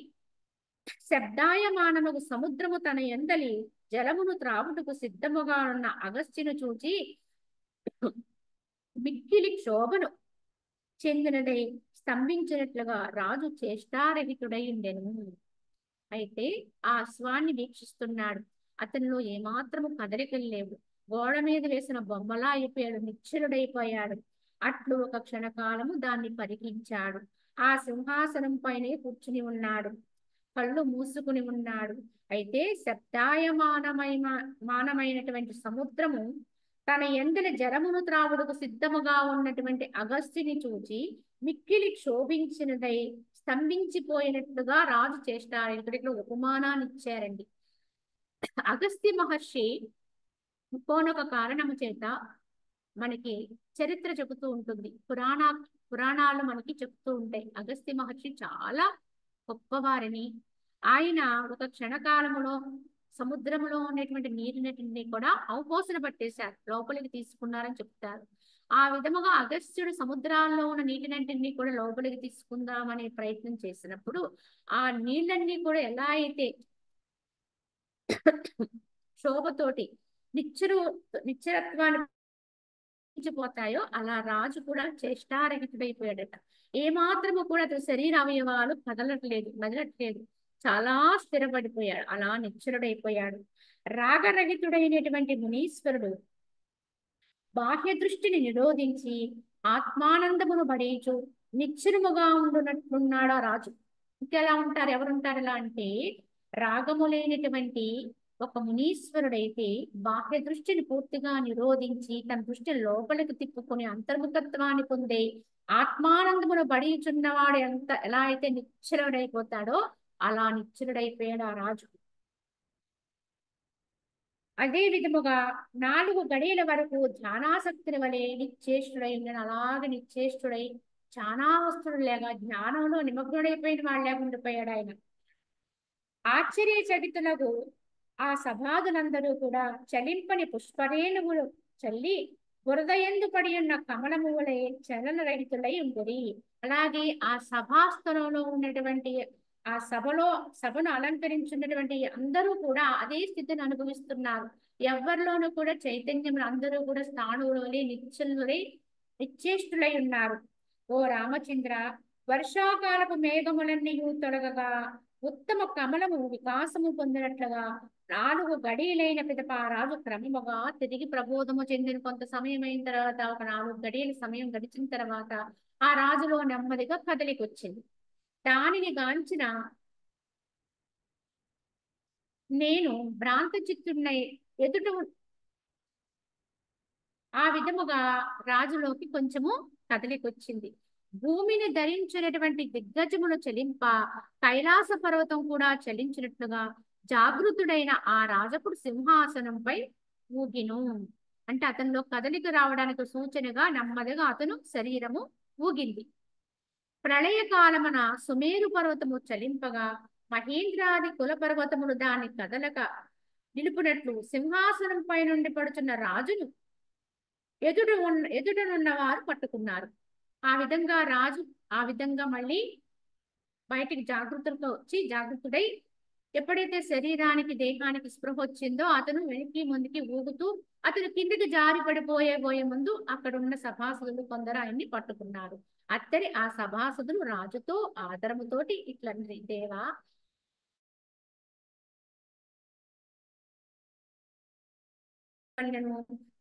శబ్దాయమానముగు సముద్రము తన ఎందలి జలమును త్రాగుటకు సిద్ధముగా ఉన్న అగస్త్యును చూచి మిక్కిలి క్షోభను చెందినదై స్తంభించినట్లుగా రాజు చేష్టారహితుడై ఉండెను. అయితే ఆ అశ్వాన్ని వీక్షిస్తున్నాడు. అతనిలో ఏమాత్రము కదలికలు లేవు. గోడ మీద వేసిన బొమ్మలా అయిపోయాడు, నిశ్చలుడైపోయాడు. అట్లు ఒక క్షణకాలము దాన్ని పరికించాడు. ఆ సింహాసనం పైనే కూర్చుని ఉన్నాడు, కళ్ళు మూసుకుని ఉన్నాడు. అయితే మానమైనటువంటి సముద్రము తన ఎందలి జలమును త్రావుడుకు సిద్ధముగా ఉన్నటువంటి అగస్త్యుని చూచి మిక్కిలి క్షోభించినదై స్తంభించిపోయినట్లుగా రాజు చేస్తారు. ఇక్కడ ఉపమానాన్ని ఇచ్చారండి. అగస్త్య మహర్షి ఒక్కోనొక కారణము చేత మనకి చరిత్ర చెబుతూ ఉంటుంది. పురాణాలు మనకి చెప్తూ ఉంటాయి. అగస్త్య మహర్షి చాలా గొప్పవారిని, ఆయన ఒక క్షణకాలములో సముద్రంలో ఉన్నటువంటి నీటిని కూడా అవపోసన పట్టేశారు, లోపలికి తీసుకున్నారని చెప్తారు. ఆ విధముగా అగస్త్యుడు సముద్రాల్లో ఉన్న నీటినంటిని కూడా లోపలికి తీసుకుందామనే ప్రయత్నం చేసినప్పుడు ఆ నీళ్ళన్నీ కూడా ఎలా అయితే శోభతోటి నిశ్చరత్వాన్ని పోతాయో అలా రాజు కూడా చేష్టారహితుడైపోయాడట. ఏమాత్రము కూడా అతని శరీర అవయవాలు మెదలట్లేదు. చాలా స్థిరపడిపోయాడు, అలా నిశ్చలుడైపోయాడు. రాగరహితుడైనటువంటి మునీశ్వరుడు బాహ్య దృష్టిని నిరోధించి ఆత్మానందమును పడేచు నిశ్చలముగా ఉండునట్లున్నాడు ఆ రాజు. ఇంకెలా ఉంటారు, ఎవరుంటారు ఇలా అంటే, రాగము లేనటువంటి ఒక మునీశ్వరుడైతే బాహ్య దృష్టిని పూర్తిగా నిరోధించి తన దృష్టిని లోపలికి తిప్పుకొని అంతర్ముఖత్వాన్ని పొందే ఆత్మానందమును బడిచున్నవాడు ఎలా అయితే నిశ్చలుడైపోతాడో అలా నిశ్చలుడైపోయాడు ఆ రాజు. అదే విధముగా 4 గడియల వరకు ధ్యానాసక్తిని వలె నిశ్చేష్టుడై ఉండను. అలాగే నిశ్చేష్టుడై ధ్యానావస్థుడు లేక జ్ఞానంలో నిమగ్నుడైపోయిన వాళ్ళగా ఉండిపోయాడు ఆయన. ఆశ్చర్యచకితులకు ఆ సభాదులందరూ కూడా చలింపని పుష్పరేణువులు చల్లి బురదయందు పడి ఉన్న కమలము వలె చలనరహితులై ఉంటుంది. అలాగే ఆ సభాస్థలంలో ఉన్నటువంటి ఆ సభను అలంకరించినటువంటి అందరూ కూడా అదే స్థితిని అనుభవిస్తున్నారు. ఎవరిలోనూ కూడా చైతన్యం, అందరూ కూడా స్థాణువులై నిశ్చేష్టులై ఉన్నారు. ఓ రామచంద్ర, వర్షాకాలపు మేఘములన్నీ తొలగగా ఉత్తమ కమలము వికాసము పొందినట్లుగా 4 గడియలైన పిదప రాజు క్రమముగా తిరిగి ప్రబోధము చెందిన కొంత సమయం అయిన తర్వాత, ఒక 4 గడియల సమయం గడిచిన తర్వాత ఆ రాజులో నెమ్మదిగా కదలికొచ్చింది. దానిని గాంచిన నేను భ్రాంత చిత్తున్నై ఎదుట ఆ విధముగా రాజులోకి కొంచెము కదలికొచ్చింది. భూమిని ధరించినటువంటి దిగ్గజమును చలింప కైలాస పర్వతం కూడా చలించినట్లుగా జాగృతుడైన ఆ రాజపుడు సింహాసనంపై ఊగిను. అంటే అతనిలో కదలిక రావడానికి సూచనగా నెమ్మదిగా అతను శరీరము ఊగింది. ప్రళయకాలమున సుమేరు పర్వతము చలింపగా మహేంద్రాది కుల పర్వతములు దాన్ని కదలక నిలుపునట్లు సింహాసనం పై నుండి పడుచున్న రాజును ఎదుటనున్న వారు పట్టుకున్నారు. ఆ విధంగా మళ్ళీ బయటికి జాగృతుడై ఎప్పుడైతే శరీరానికి దేహానికి స్పృహ వచ్చిందో అతను వెనక్కి ముందుకి ఊగుతూ అతను కిందికి జారి పడిపోయే ముందు అక్కడున్న సభాసదులు కొందరు ఆయన్ని పట్టుకున్నారు. అత్తరి ఆ సభాసదులు రాజుతో ఆదరముతోటి ఇట్లన్నది, దేవా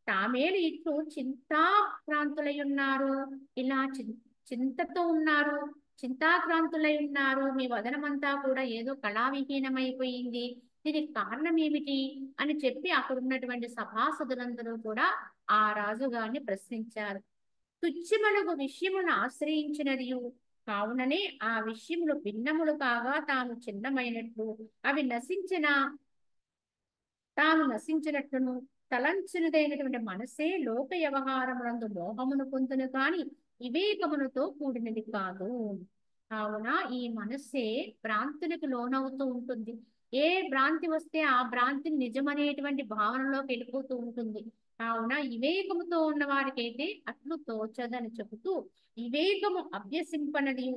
తామేలు ఇట్లు చింతాక్రాంతులై ఉన్నారు, ఇలా చింతతో ఉన్నారు, చింతాక్రాంతులై ఉన్నారు. మీ వదనమంతా కూడా ఏదో కళావిహీనమైపోయింది, దీనికి కారణం ఏమిటి అని చెప్పి అక్కడున్నటువంటి సభాసదులందరూ కూడా ఆ రాజుగారిని ప్రశ్నించారు. తుచ్చమలుగు విషయమును ఆశ్రయించినది కావుననే ఆ విషయములు భిన్నములు కాగా తాను చిన్నమైనట్లు అవి నశించిన తాను నశించినట్లును తలంచినదైనటువంటి మనసే లోక వ్యవహారములందు మోహమును పొందును కాని వివేకములతో కూడినది కాదు. కావున ఈ మనస్సే భ్రాంతులకు లోనవుతూ ఉంటుంది. ఏ భ్రాంతి వస్తే ఆ భ్రాంతిని నిజమనేటువంటి భావనలోకి వెళ్ళిపోతూ ఉంటుంది. కావున వివేకముతో ఉన్న వారికైతే అట్లు తోచదని చెబుతూ, వివేకము అభ్యసింపనది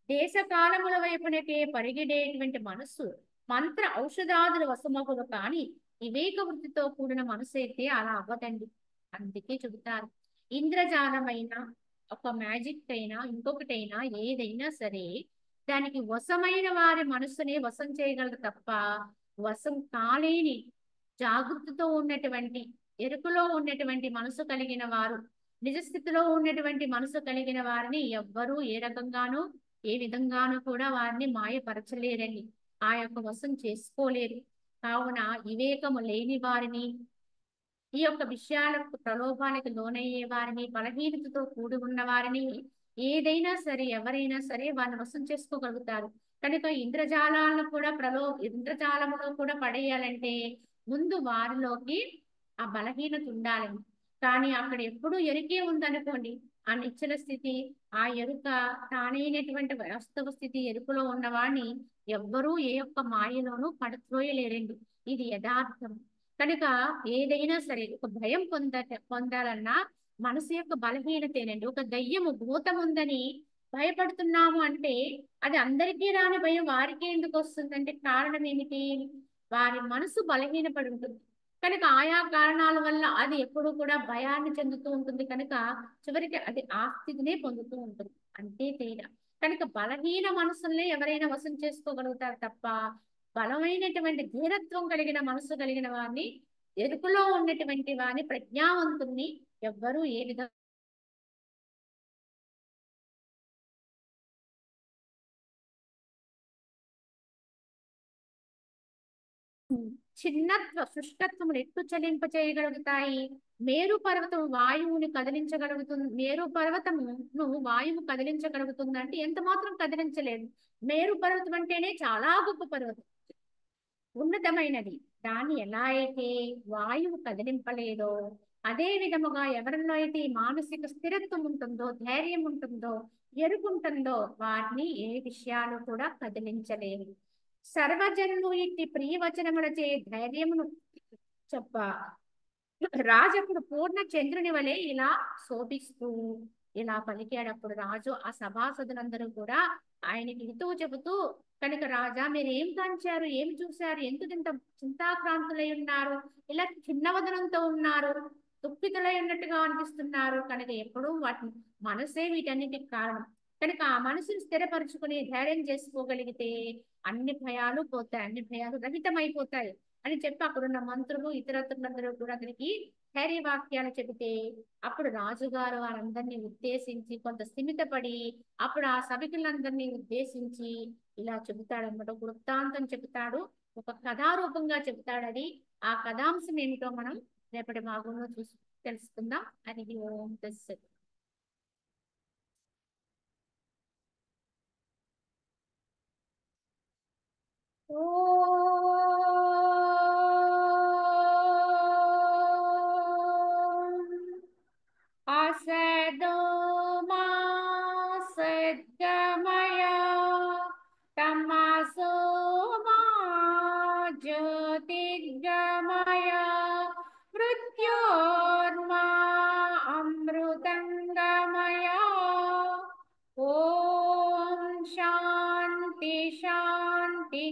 దేశకాలముల వైపునకే పరిగెడేటువంటి మనస్సు మంత్ర ఔషధాదుల వశమగులు కాని వివేక వృత్తితో కూడిన మనసు అయితే అలా అవ్వదండి. అందుకే చెబుతారు, ఇంద్రజాలమైన ఒక మ్యాజిక్ అయినా ఇంకొకటైనా ఏదైనా సరే దానికి వశమైన వారి మనస్సునే వశం చేయగలరు తప్ప వశం కాలేని జాగృతితో ఉన్నటువంటి ఎరుకలో ఉన్నటువంటి మనసు కలిగిన వారు, నిజస్థితిలో ఉన్నటువంటి మనసు కలిగిన వారిని ఎవ్వరూ ఏ రకంగానూ ఏ విధంగానూ కూడా వారిని మాయపరచలేరండి. ఆ యొక్క వశం చేసుకోలేరు. కావున వివేకము లేని వారిని, ఈ యొక్క విషయాలకు ప్రలోభానికి లోనయ్యే వారిని, బలహీనతతో కూడి ఉన్న వారిని ఏదైనా సరే ఎవరైనా సరే వారిని వశం చేసుకోగలుగుతారు. కనుక ఇంద్రజాలాలను కూడా ఇంద్రజాలములో కూడా పడేయాలంటే ముందు వారిలోకి ఆ బలహీనత ఉండాలని. కానీ అక్కడ ఎప్పుడు ఎరుకే ఉందనుకోండి, ఆ నిశ్చల స్థితి, ఆ ఎరుక తానైనటువంటి వాస్తవ స్థితి ఎరుకలో ఉన్నవాడిని ఎవ్వరూ ఏ ఒక్క మాయలోనూ పడత్రోయలేరండి. ఇది యథార్థం. కనుక ఏదైనా సరే ఒక భయం పొందాలన్నా మనసు యొక్క బలహీనతేనండి. ఒక దయ్యము భూతం ఉందని భయపడుతున్నాము అంటే అది అందరికీ రాని భయం వారికే ఎందుకు వస్తుందంటే కారణం ఏమిటి? వారి మనసు బలహీనపడి ఉంటుంది. కనుక ఆయా కారణాల వల్ల అది ఎప్పుడు కూడా భయాన్ని చెందుతూ ఉంటుంది. కనుక చివరికి అది ఆ స్థితినే పొందుతూ ఉంటుంది. అంతే తేడా. కనుక బలహీన మనసుల్ని ఎవరైనా వశం చేసుకోగలుగుతారు తప్ప బలమైనటువంటి ధీరత్వం కలిగిన మనసు కలిగిన వారిని, ఎరుకలో ఉన్నటువంటి వారిని, ప్రజ్ఞావంతుల్ని ఎవ్వరూ ఏ విధంగా చిన్నత్వ శుష్కత్వములు ఎట్లు చలింప చేయగలుగుతాయి? మేరు పర్వతం వాయువుని కదిలించగలుగుతుంది. మేరు పర్వతమును వాయువు కదిలించగలుగుతుందంటే ఎంత మాత్రం కదిలించలేదు. మేరు పర్వతం అంటేనే చాలా గొప్ప పర్వతం, ఉన్నతమైనది. దాన్ని ఎలా అయితే వాయువు కదిలింపలేదో అదే విధముగా ఎవరిలో అయితే ఈ మానసిక స్థిరత్వం ఉంటుందో, ధైర్యం ఉంటుందో, ఎరుకుంటుందో వారిని ఏ విషయాలు కూడా కదిలించలేవు. సర్వజనులు ఇట్టి ప్రియవచనములచే ధైర్యమును చెప్ప రాజప్పుడు పూర్ణ చంద్రుని వలె ఇలా శోభిస్తూ ఇలా పలికాడప్పుడు రాజు ఆ సభాసదులందరూ కూడా ఆయనకి హితవు చెబుతూ, కనుక రాజా మీరు ఏం కాంచారు, ఏం చూశారు, ఎందుకు ఇంత చింతాక్రాంతులై ఉన్నారు, ఇలా చిన్నవదనంతో ఉన్నారు, దుఃఖితులై ఉన్నట్టుగా అనిపిస్తున్నారు. కనుక ఎప్పుడూ వాటిని మనసే వీటన్నిటికి కారణం. కనుక ఆ మనసుని స్థిరపరచుకుని ధైర్యం చేసుకోగలిగితే అన్ని భయాలు పోతాయి, అన్ని భయాలు రహితమైపోతాయి అని చెప్పి అక్కడున్న మంత్రులు ఇతరత్రులందరూ కూడా అతనికి ధైర్యవాక్యాలు చెబితే అప్పుడు రాజుగారు వారందరినీ ఉద్దేశించి కొంత స్థిమితపడి అప్పుడు ఆ సభికులందరినీ ఉద్దేశించి ఇలా చెబుతాడన్నమాట. ఒక వృత్తాంతం చెబుతాడు, ఒక కథారూపంగా చెబుతాడు. అది ఆ కథాంశం ఏమిటో మనం రేపటి భాగంలో తెలుసుకుందాం. అది ఓం తస్సత్. असदो मा सद्गमय तमसो मा ज्योतिर्गमय मृत्योर्मा अमृतंगमय। ओम शांति शांति